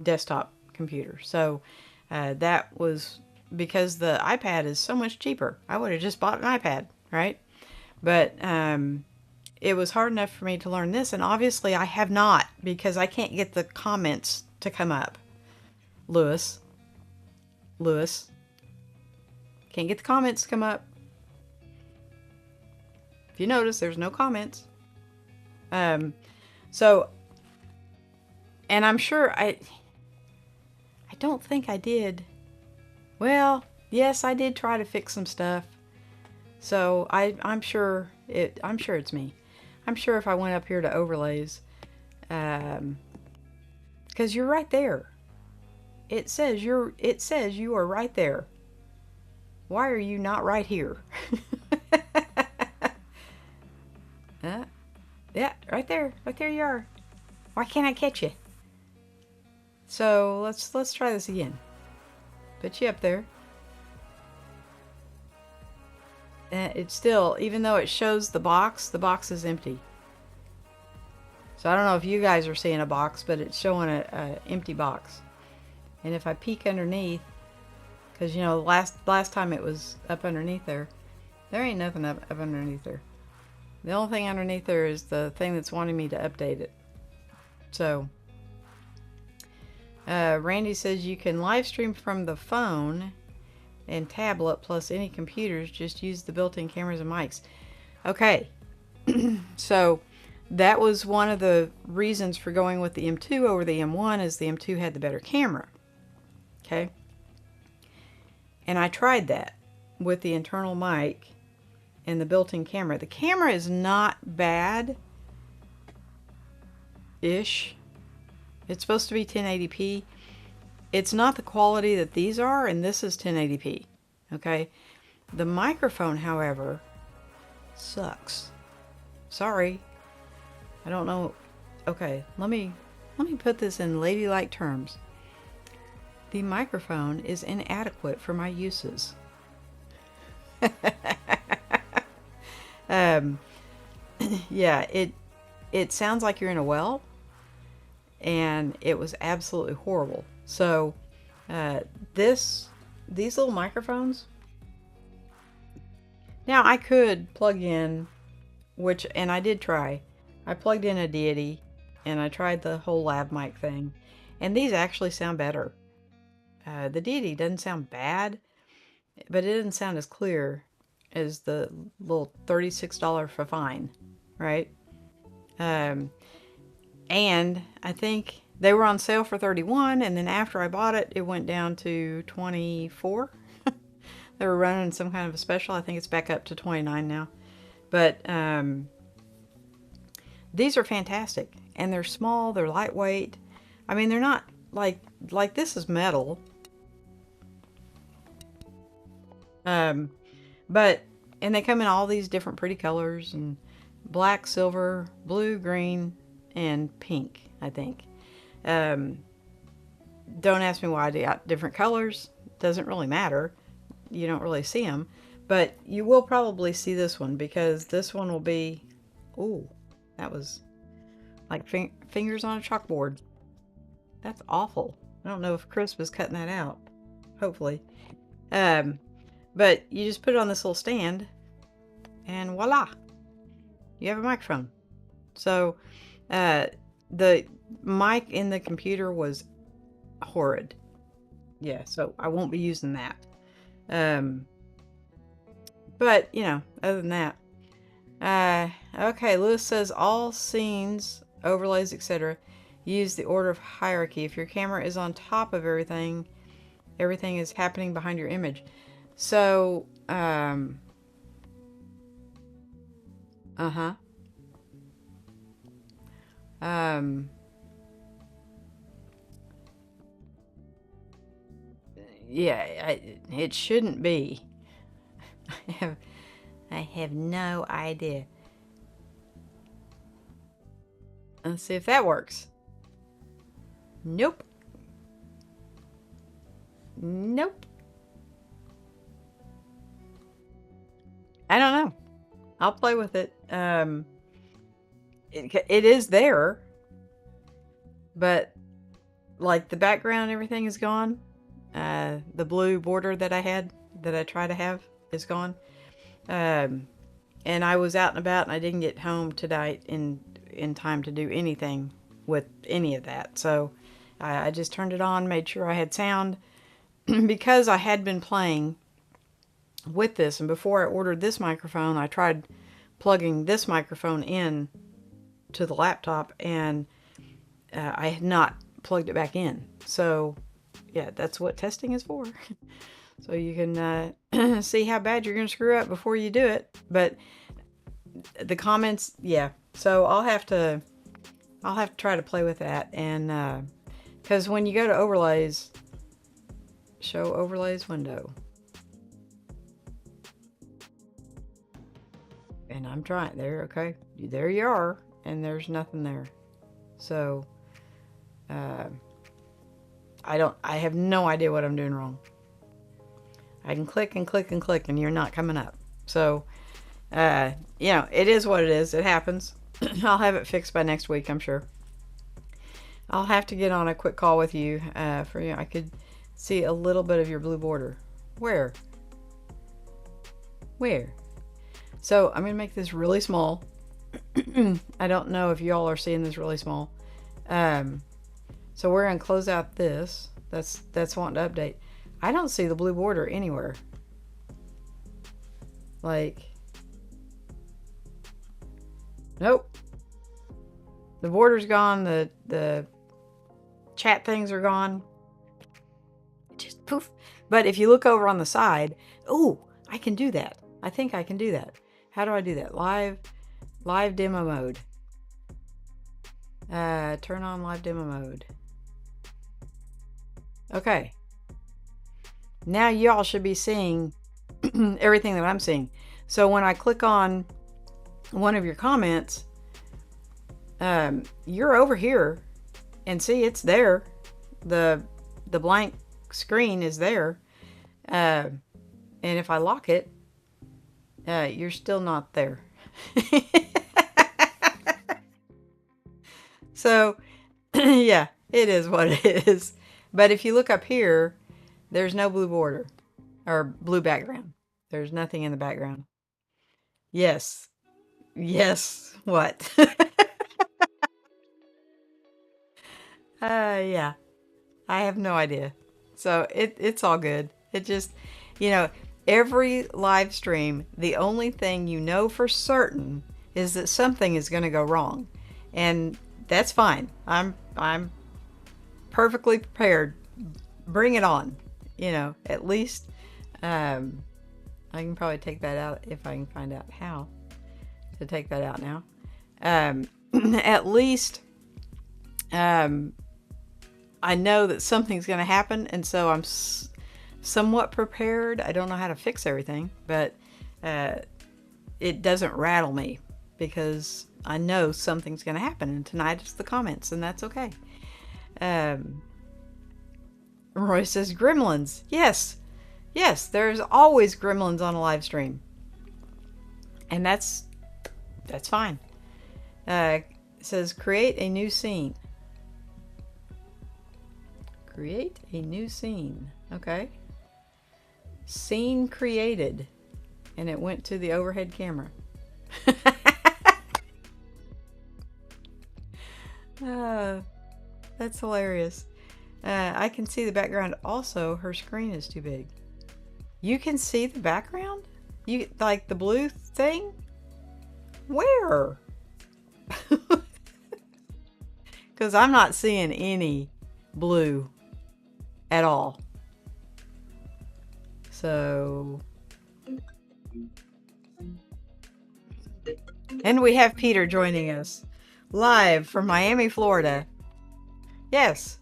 Speaker 1: desktop computer. So that was because the iPad is so much cheaper. I would have just bought an iPad, right? But it was hard enough for me to learn this, and obviously I have not, because I can't get the comments to come up. Lewis, can't get the comments to come up. If you notice, there's no comments. So, and I'm sure I don't think I did. Well, yes, I did try to fix some stuff. So I'm sure it's me. I'm sure if I went up here to overlays, because you're right there. It says you are right there. Why are you not right here? Yeah, right there you are. Why can't I catch you? So let's try this again. Put you up there. It's still, even though it shows the box is empty. So I don't know if you guys are seeing a box, but it's showing a empty box. And if I peek underneath, because you know last time it was up underneath there ain't nothing up underneath there. The only thing underneath there is the thing that's wanting me to update it. So Randy says you can live stream from the phone and tablet plus any computers. Just use the built-in cameras and mics. Okay. So that was one of the reasons for going with the M2 over the M1, is the M2 had the better camera. Okay. And I tried that with the internal mic and the built-in camera. The camera is not bad-ish. It's supposed to be 1080p. It's not the quality that these are, and this is 1080p. Okay? The microphone, however, sucks. Sorry. I don't know. Okay, let me put this in ladylike terms. The microphone is inadequate for my uses. Yeah, it sounds like you're in a well, and it was absolutely horrible. So these little microphones, now I could plug in, and I did try. I plugged in a Deity and I tried the whole lav mic thing, and these actually sound better. The Deity doesn't sound bad, but it doesn't sound as clear as the little $36 for fine, right? And I think they were on sale for $31, and then after I bought it, it went down to $24. They were running some kind of a special. I think it's back up to $29 now. But these are fantastic, and they're small, they're lightweight. I mean, they're not like this is metal. But, and they come in all these different pretty colors, and black, silver, blue, green, and pink, I think. Don't ask me why I got different colors. Doesn't really matter. You don't really see them. But you will probably see this one, because this one will be... Ooh, that was like fingers on a chalkboard. That's awful. I don't know if Chris was cutting that out. Hopefully. But you just put it on this little stand, and voila, you have a microphone. So the mic in the computer was horrid. Yeah, so I won't be using that. But, you know, other than that. Okay, Lewis says all scenes, overlays, etc. use the order of hierarchy. If your camera is on top of everything, everything is happening behind your image. So, uh-huh. Yeah, it shouldn't be. I have no idea. Let's see if that works. Nope. Nope. I don't know. I'll play with it. It is there, but like the background and everything is gone. The blue border that I try to have is gone. And I was out and about and I didn't get home tonight in time to do anything with any of that. So I just turned it on, made sure I had sound because I had been playing with this. And before I ordered this microphone, I tried plugging this microphone in to the laptop and I had not plugged it back in. So yeah, that's what testing is for. So you can see how bad you're going to screw up before you do it. But the comments, yeah. So I'll have to try to play with that. And because when you go to overlays, show overlays window. And I'm trying there, okay? There you are. And there's nothing there. So I have no idea what I'm doing wrong. I can click and click and click and you're not coming up. So, you know, it is what it is. It happens. I'll have it fixed by next week, I'm sure. I'll have to get on a quick call with you for you. I could see a little bit of your blue border. Where? Where? So I'm going to make this really small. I don't know if y'all are seeing this really small. So we're going to close out this. That's wanting to update. I don't see the blue border anywhere. Like, nope. The border's gone. The chat things are gone. Just poof. But if you look over on the side, oh, I can do that. I think I can do that. How do I do that? Live demo mode. Turn on live demo mode. Okay. Now y'all should be seeing everything that I'm seeing. So when I click on one of your comments, you're over here and see it's there. The blank screen is there. And if I lock it, you're still not there. So yeah, it is what it is. But if you look up here, there's no blue border or blue background. There's nothing in the background. Yes. Yes. What? Yeah. I have no idea. So it's all good. It just, you know, every live stream, the only thing you know for certain is that something is going to go wrong. And that's fine. I'm perfectly prepared. Bring it on. You know, at least I can probably take that out if I can find out how to take that out now. At least I know that something's going to happen, and so I'm somewhat prepared. I don't know how to fix everything, but it doesn't rattle me because I know something's going to happen, and tonight it's the comments, and that's okay. Roy says gremlins. Yes, there's always gremlins on a live stream, and that's fine. It says create a new scene. Create a new scene. Okay. Scene created, and it went to the overhead camera. That's hilarious. I can see the background. Also, her screen is too big. You can see the background? You like the blue thing? Where? Because I'm not seeing any blue at all. So, and we have Peter joining us live from Miami, Florida. Yes.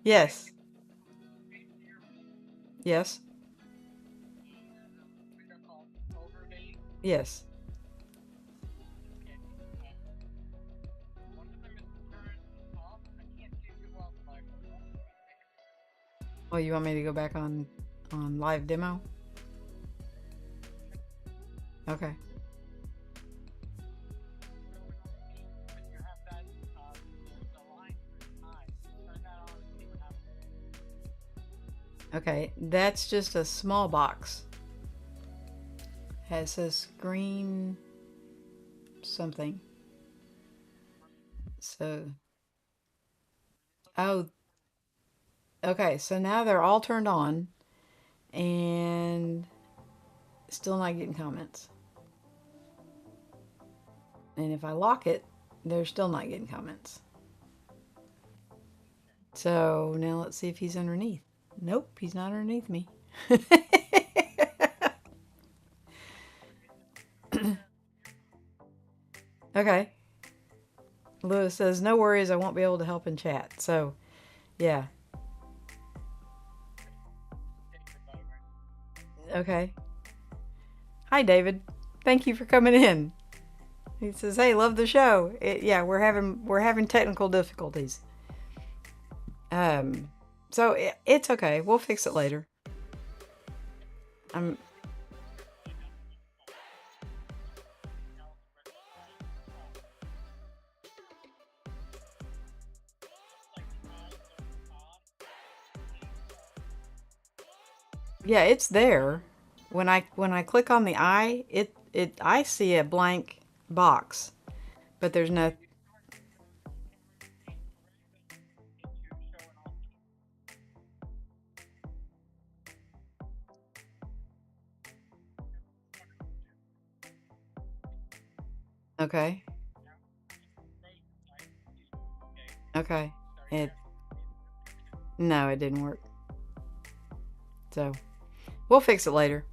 Speaker 1: Yes. Yes. Yes. Oh, you want me to go back on live demo? Okay. Okay, that's just a small box. Has this green something. So, oh, okay. So now they're all turned on and still not getting comments. And if I lock it, they're still not getting comments. So now let's see if he's underneath. Nope, he's not underneath me. Okay. Lewis says, no worries, I won't be able to help in chat. So, yeah. Okay. Hi, David. Thank you for coming in. He says, hey, love the show. Yeah, we're having technical difficulties. Um, so it's okay. We'll fix it later. I'm Yeah, it's there. When I click on the eye, it I see a blank box, but there's no. Okay. Okay. It No, it didn't work. So, we'll fix it later.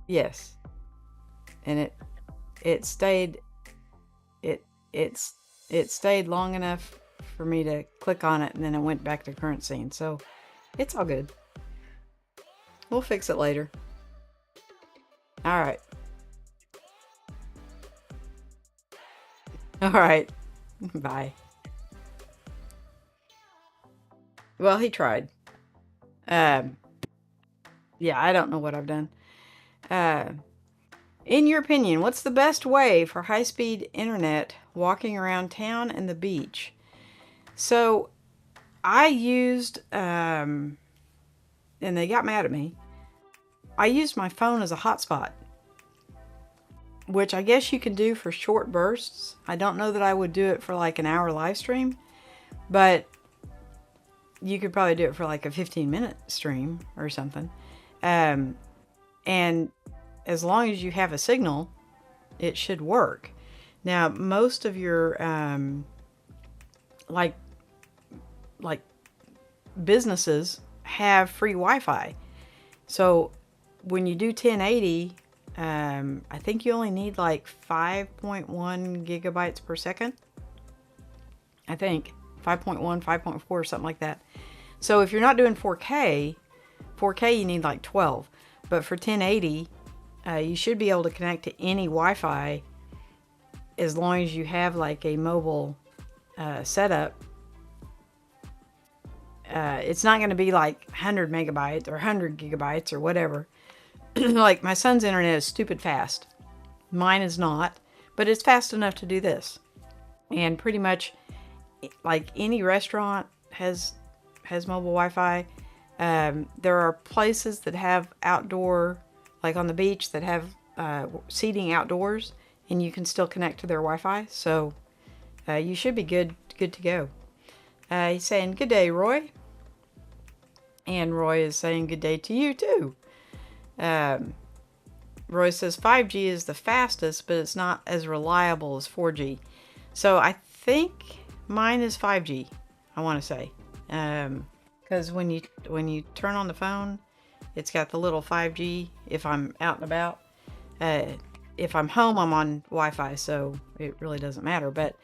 Speaker 1: Yes. And it stayed it it's it stayed long enough for me to click on it and then it went back to current scene. So, it's all good. We'll fix it later. All right. All right. Bye. Well, he tried. Um, yeah, I don't know what I've done. Uh, in your opinion, what's the best way for high-speed internet walking around town and the beach? So I used, and they got mad at me. I used my phone as a hotspot, which I guess you can do for short bursts. I don't know that I would do it for like an hour live stream, but you could probably do it for like a 15-minute stream or something. Um, and as long as you have a signal, it should work. Now, most of your like like businesses have free Wi-Fi. So when you do 1080, I think you only need like 5.1 gigabytes per second. I think 5.1, 5.4, something like that. So if you're not doing 4K you need like 12. But for 1080, you should be able to connect to any Wi-Fi as long as you have like a mobile setup. It's not going to be like 100 megabytes or 100 gigabytes or whatever. Like my son's internet is stupid fast. Mine is not, but it's fast enough to do this. And pretty much like any restaurant has mobile Wi-Fi. There are places that have outdoor, like on the beach, that have seating outdoors, and you can still connect to their Wi-Fi. So you should be good to go. He's saying, good day, Roy. And Roy is saying good day to you, too. Roy says 5G is the fastest, but it's not as reliable as 4G. So I think mine is 5G, I want to say. Because when you turn on the phone, it's got the little 5G if I'm out and about. If I'm home, I'm on Wi-Fi, so it really doesn't matter. But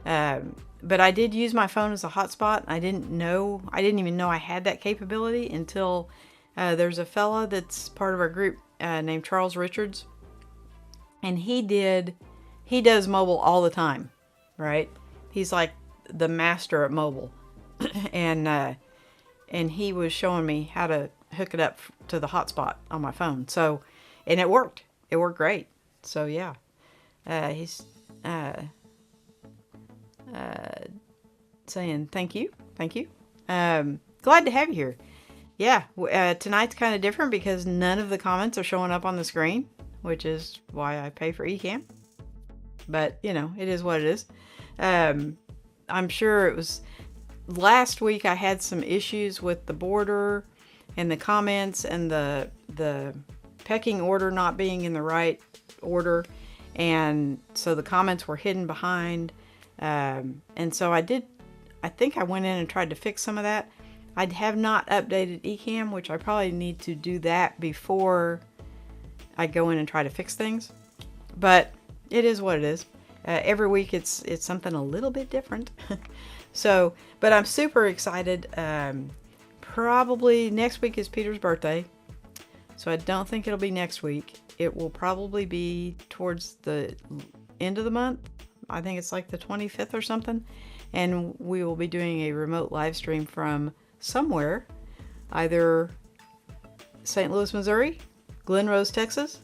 Speaker 1: I did use my phone as a hotspot. I didn't even know I had that capability until there's a fella that's part of our group named Charles Richards, and he does mobile all the time, right? He's like the master at mobile, and he was showing me how to hook it up to the hotspot on my phone. So, and it worked. It worked great. So yeah, he's saying thank you. Glad to have you here. Yeah, tonight's kind of different because none of the comments are showing up on the screen, which is why I pay for Ecamm. But you know, it is what it is. I'm sure it was last week. I had some issues with the border and the comments and the pecking order not being in the right order, and so the comments were hidden behind, and so I think I went in and tried to fix some of that. I have not updated Ecamm, which I probably need to do that before I go in and try to fix things, but it is what it is. Every week it's something a little bit different. So, but I'm super excited. Probably next week is Peter's birthday, so I don't think it'll be next week. It will probably be towards the end of the month. I think it's like the 25th or something. And we will be doing a remote live stream from somewhere, either St. Louis, Missouri, Glen Rose, Texas,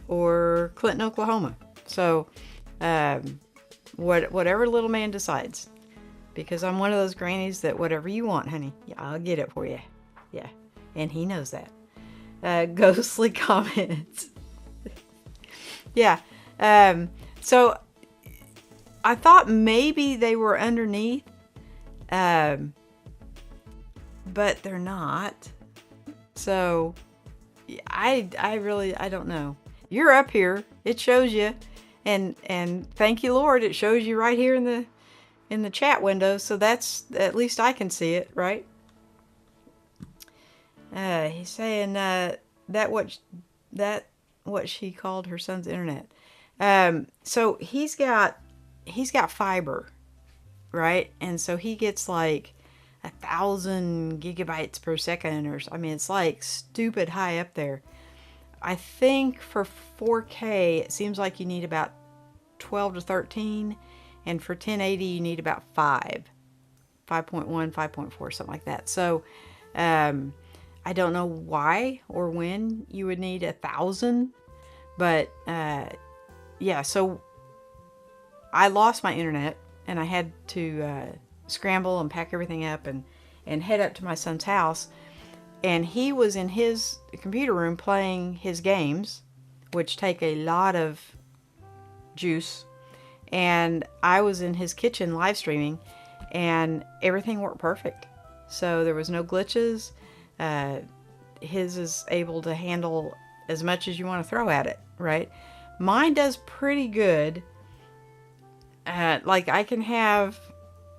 Speaker 1: or Clinton, Oklahoma. So whatever little man decides. Because I'm one of those grannies that whatever you want, honey, yeah, I'll get it for you. Yeah, and he knows that. Ghostly comments. Yeah. So I thought maybe they were underneath, but they're not. So I don't know. You're up here. It shows you, and thank you, Lord. It shows you right here in the chat window. So that's, at least I can see it, right? He's saying that what she called her son's internet. So he's got fiber, right? And so he gets like 1,000 gigabytes per second, or I mean, it's like stupid high up there. I think for 4K, it seems like you need about 12 to 13, and for 1080, you need about 5.1, 5.4, something like that. So, I don't know why or when you would need 1,000, but yeah. So I lost my internet, and I had to scramble and pack everything up and head up to my son's house. And he was in his computer room playing his games, which take a lot of juice. And I was in his kitchen live streaming, and everything worked perfect. So there was no glitches. His is able to handle as much as you want to throw at it, right? Mine does pretty good. Like I can have,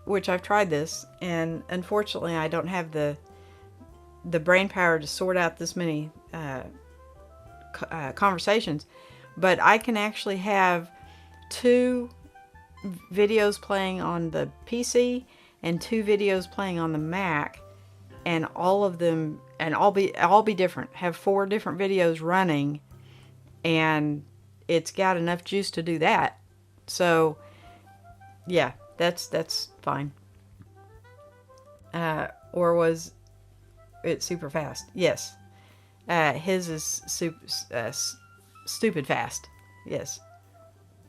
Speaker 1: which I've tried this, and unfortunately I don't have the brain power to sort out this many conversations, but I can actually have 2 videos playing on the PC and 2 videos playing on the Mac, and all of them, and all be different. Have 4 different videos running, and it's got enough juice to do that. So yeah, that's fine. Or was it super fast? Yes. His is stupid fast. Yes.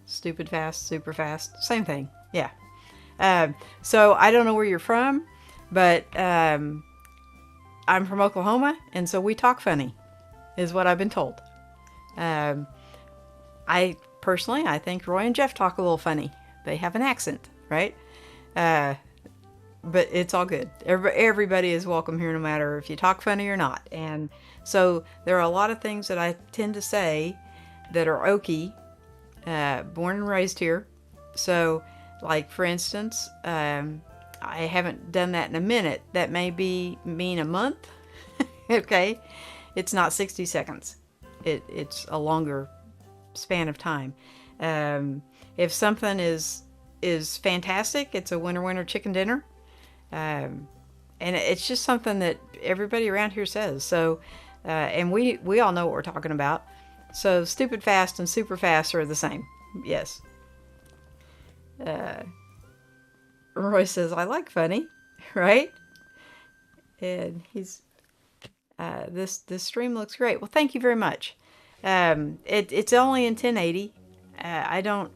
Speaker 1: Stupid fast, super fast. Same thing. Yeah. So I don't know where you're from, but I'm from Oklahoma, and so we talk funny, is what I've been told. I think Roy and Jeff talk a little funny. They have an accent, right? but it's all good. Everybody is welcome here, no matter if you talk funny or not. And so there are a lot of things that I tend to say that are Okie, born and raised here. So, like for instance, I haven't done that in a minute. That may mean a month. Okay, it's not 60 seconds. It's a longer span of time. If something is fantastic, it's a winner chicken dinner. And it's just something that everybody around here says. So, and we all know what we're talking about. So stupid fast and super fast are the same. Yes. Roy says, I like funny, right? And he's, this stream looks great. Well, thank you very much. It's only in 1080. I don't,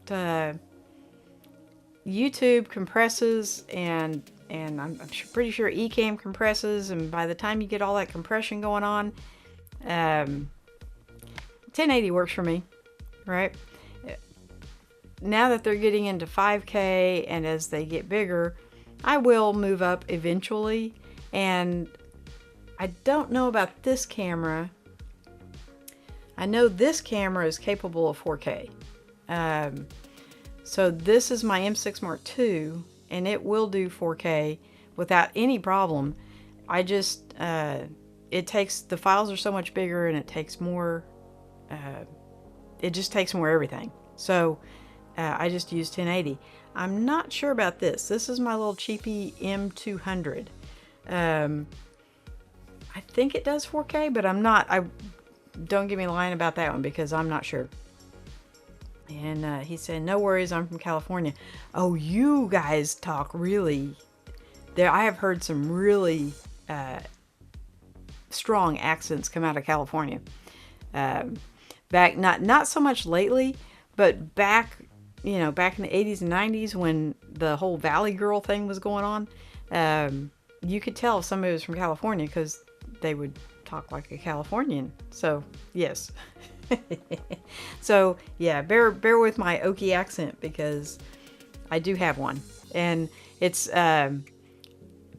Speaker 1: YouTube compresses and I'm pretty sure Ecamm compresses, and by the time you get all that compression going on, 1080 works for me, right? Now that they're getting into 5K, and as they get bigger, I will move up eventually. And I don't know about this camera. I know this camera is capable of 4K. So this is my M6 Mark II, and it will do 4K without any problem. I just, it takes, the files are so much bigger, and it takes more, it just takes more everything. So I just use 1080. I'm not sure about this. This is my little cheapy M200. I think it does 4K, but I'm not, don't get me lying about that one, because I'm not sure. And he said, no worries, I'm from California. Oh, you guys talk really, there. I have heard some really strong accents come out of California. Back, not so much lately, but back, you know, back in the 80s and 90s when the whole Valley Girl thing was going on, you could tell if somebody was from California because they would talk like a Californian. So, yes. So, yeah, bear with my Okie accent, because I do have one. And it's,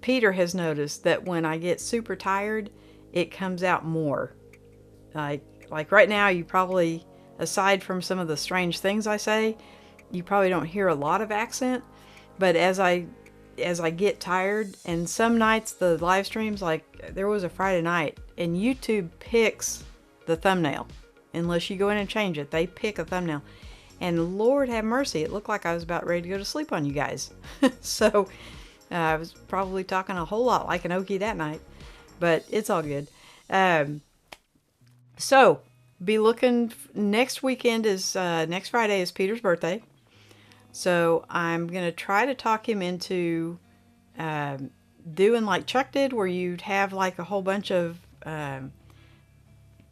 Speaker 1: Peter has noticed that when I get super tired, it comes out more. Like right now, you probably, aside from some of the strange things I say, you probably don't hear a lot of accent. But as I get tired, and some nights the live streams, like there was a Friday night, and YouTube picks the thumbnail. Unless you go in and change it, they pick a thumbnail. And Lord have mercy, it looked like I was about ready to go to sleep on you guys. So I was probably talking a whole lot like an Okie that night. But it's all good. So be looking, next weekend is, next Friday is Peter's birthday. So I'm going to try to talk him into doing like Chuck did, where you'd have like a whole bunch of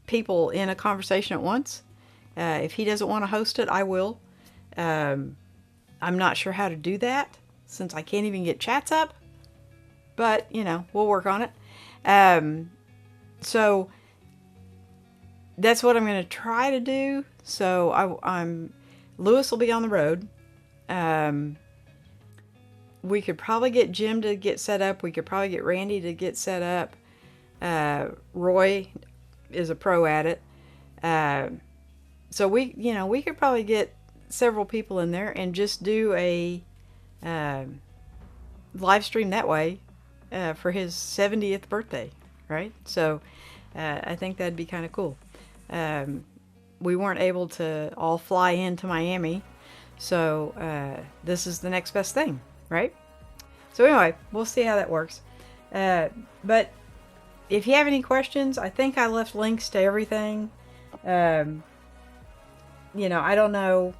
Speaker 1: people in a conversation at once. If he doesn't want to host it, I will. I'm not sure how to do that, since I can't even get chats up. But, you know, we'll work on it. So that's what I'm going to try to do. So Lewis will be on the road. We could probably get Jim to get set up. We could probably get Randy to get set up. Roy is a pro at it. So we could probably get several people in there and just do a live stream that way for his 70th birthday, right? So I think that'd be kind of cool. We weren't able to all fly into Miami, so this is the next best thing, right? So anyway, we'll see how that works. But if you have any questions, I think I left links to everything. You know, I don't know.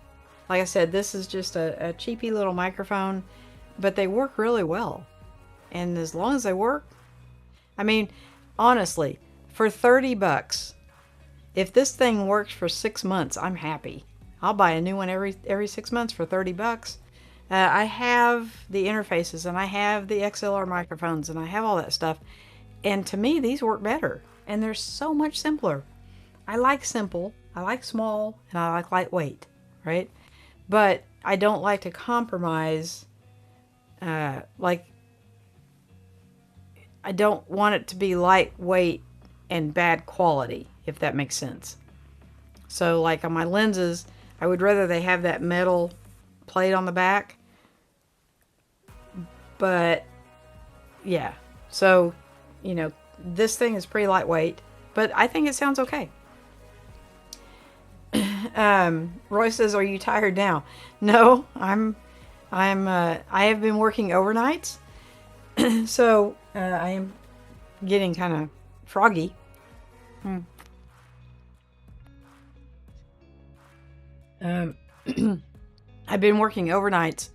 Speaker 1: Like I said, this is just a cheapy little microphone, but they work really well. And as long as they work, I mean, honestly, for 30 bucks, if this thing works for 6 months, I'm happy. I'll buy a new one every 6 months for 30 bucks. I have the interfaces, and I have the XLR microphones, and I have all that stuff. And to me, these work better. And they're so much simpler. I like simple, I like small, and I like lightweight, right? But I don't like to compromise. Like, I don't want it to be lightweight and bad quality, if that makes sense. So like on my lenses, I would rather they have that metal plate on the back. But yeah, so this thing is pretty lightweight, but I think it sounds okay. Roy says, "Are you tired now?" No, I have been working overnights, so I am getting kind of froggy. Hmm. Um, I've been working overnights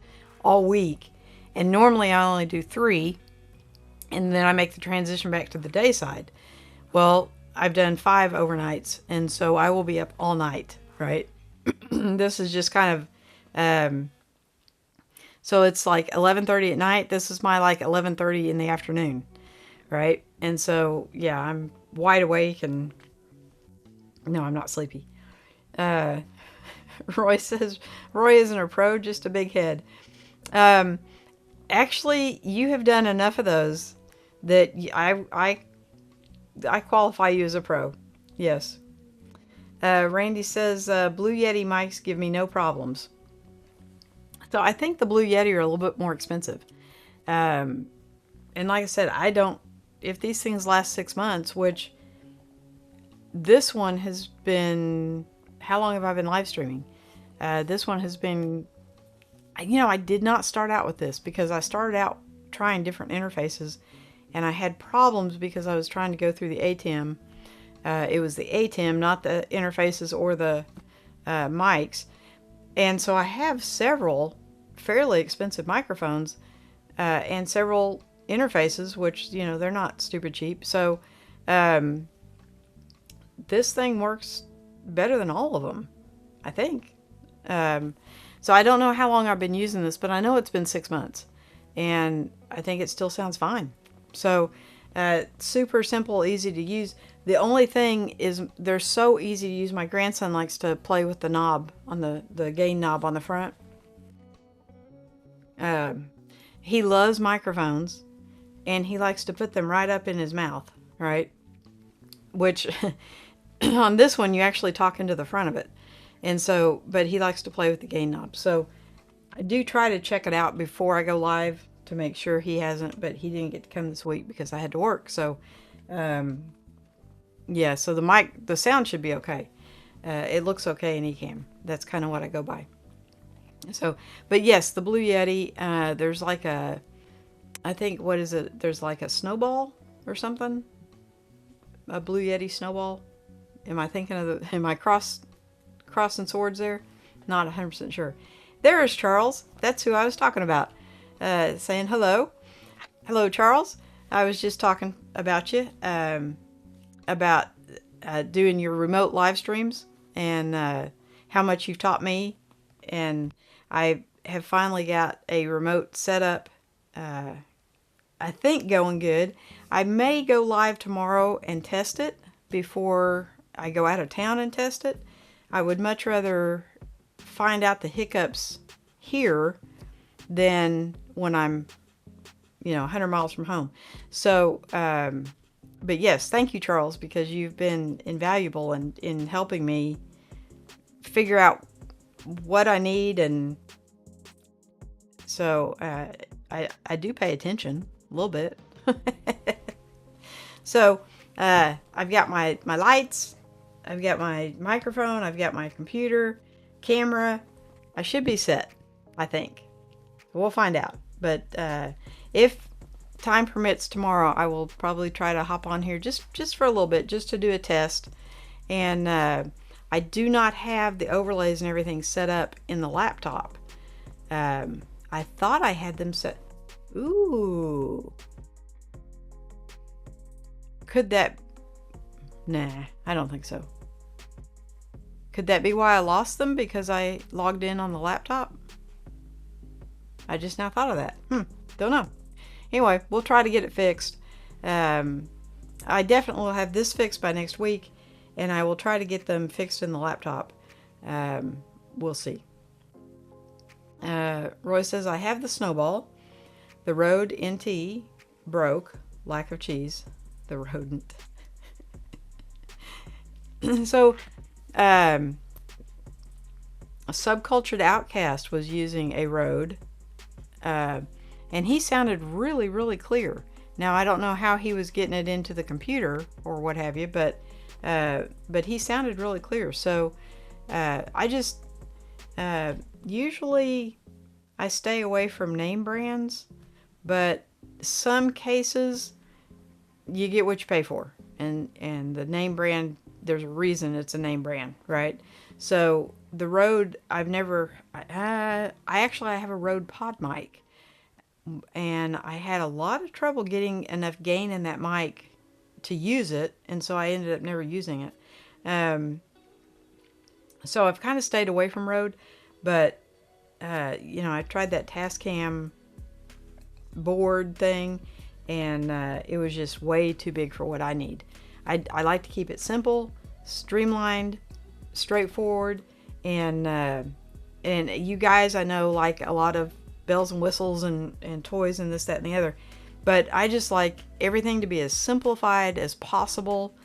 Speaker 1: all week, and normally I only do 3, and then I make the transition back to the day side. Well, I've done 5 overnights, and so I will be up all night, right? This is just kind of, so it's like 11:30 at night. This is my like 11:30 in the afternoon, right? And so, yeah, I'm wide awake, and no, I'm not sleepy. Uh, Roy says, Roy isn't a pro, just a big head. Um, Actually, you have done enough of those that I qualify you as a pro. Yes. Randy says Blue Yeti mics give me no problems. So I think the Blue Yeti are a little bit more expensive. Um, and like I said, I don't. If these things last 6 months, which this one has been, how long have I been live streaming? This one has been, I did not start out with this because I started out trying different interfaces, and I had problems because I was trying to go through the ATEM. It was the ATEM, not the interfaces or the mics. And so I have several fairly expensive microphones and several interfaces, which, they're not stupid cheap. So um, this thing works better than all of them, I think. So I don't know how long I've been using this, but I know it's been 6 months, and I think it still sounds fine. So super simple, easy to use. The only thing is they're so easy to use. My grandson likes to play with the knob on the gain knob on the front. Um, he loves microphones, and he likes to put them right up in his mouth, right? Which on this one, you actually talk into the front of it. And so, but he likes to play with the gain knob. So I do try to check it out before I go live to make sure he hasn't, but he didn't get to come this week because I had to work. So, yeah, so the sound should be okay. It looks okay in Ecamm. That's kind of what I go by. So, but yes, the Blue Yeti, there's like I think, what is it? There's like a snowball or something. A Blue Yeti snowball. Am I thinking of am I crossing swords there? Not 100% sure. There is Charles. That's who I was talking about. Saying hello. Hello, Charles. I was just talking about you, about doing your remote live streams, and how much you've taught me. And I have finally got a remote setup, I think going good. I may go live tomorrow and test it before I go out of town and test it. I would much rather find out the hiccups here than when I'm 100 miles from home. So but yes, thank you, Charles, because you've been invaluable in helping me figure out what I need. And so I do pay attention a little bit. So I've got my lights, I've got my microphone, I've got my computer, camera. I should be set, I think. We'll find out. But if time permits tomorrow, I will probably try to hop on here just for a little bit, just to do a test. And I do not have the overlays and everything set up in the laptop. I thought I had them set. Ooh. Could that... Nah, I don't think so. Could that be why I lost them? Because I logged in on the laptop? I just now thought of that. Don't know. Anyway, we'll try to get it fixed. I definitely will have this fixed by next week, and I will try to get them fixed in the laptop. We'll see. Roy says, I have the snowball. The Rode NT broke. lack of cheese, the rodent. So, a subcultured outcast was using a Rode, and he sounded really, really clear. Now, I don't know how he was getting it into the computer or what have you, but he sounded really clear. So, I just usually I stay away from name brands, but some cases you get what you pay for, and the name brand, there's a reason it's a name brand, right? So the Rode, I've never, I have a Rode pod mic, and I had a lot of trouble getting enough gain in that mic to use it, and so I ended up never using it. So I've kind of stayed away from Rode, but you know, I tried that Tascam board thing, and it was just way too big for what I need. I like to keep it simple, streamlined, straightforward, and you guys, I know, like a lot of bells and whistles and toys and this, that, and the other, but I just like everything to be as simplified as possible.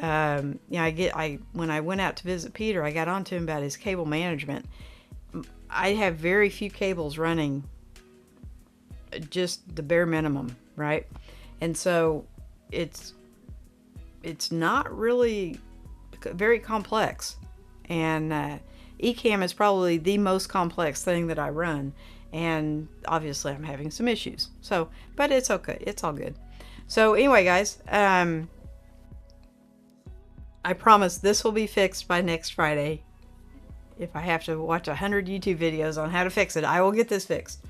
Speaker 1: Yeah, when I went out to visit Peter, I got on to him about his cable management. I have very few cables running, just the bare minimum, right? And so it's not really very complex, and Ecamm is probably the most complex thing that I run, and obviously I'm having some issues. So, but it's okay, it's all good. So anyway, guys, I promise this will be fixed by next Friday. If I have to watch 100 YouTube videos on how to fix it, I will get this fixed.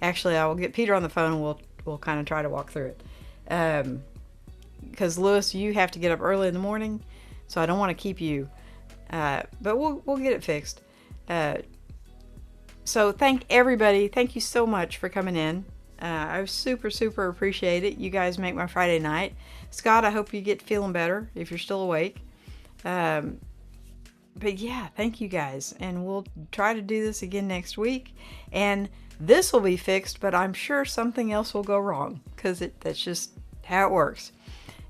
Speaker 1: Actually, I will get Peter on the phone, and we'll kind of try to walk through it. Because Lewis, you have to get up early in the morning, so I don't want to keep you. But we'll get it fixed. So thank everybody. Thank you so much for coming in. I super appreciate it. You guys make my Friday night. Scott, I hope you get feeling better if you're still awake. But yeah, thank you guys, and we'll try to do this again next week, and this will be fixed, but I'm sure something else will go wrong, because that's just how it works.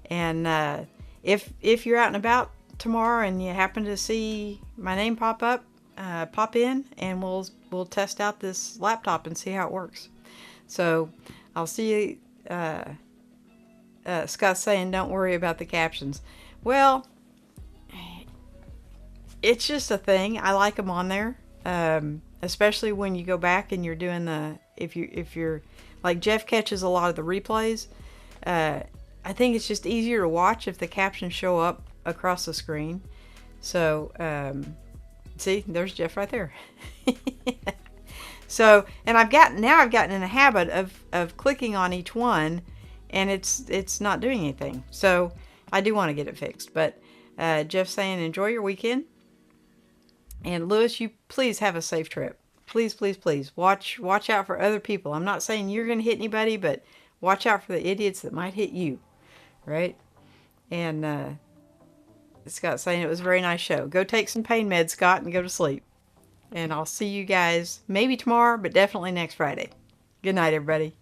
Speaker 1: And if you're out and about tomorrow and you happen to see my name pop up, pop in, and we'll test out this laptop and see how it works. So I'll see you. Scott's saying don't worry about the captions. Well, it's just a thing. I like them on there, especially when you go back and you're doing if you're like Jeff catches a lot of the replays. I think it's just easier to watch if the captions show up across the screen. So see, there's Jeff right there. So, and I've gotten in the habit of clicking on each one, and it's not doing anything. So I do want to get it fixed. But Jeff's saying enjoy your weekend. And Lewis, you please have a safe trip. Please watch out for other people. I'm not saying you're going to hit anybody, but watch out for the idiots that might hit you, right? And Scott's saying it was a very nice show. Go take some pain meds, Scott, and go to sleep. And I'll see you guys maybe tomorrow, but definitely next Friday. Good night, everybody.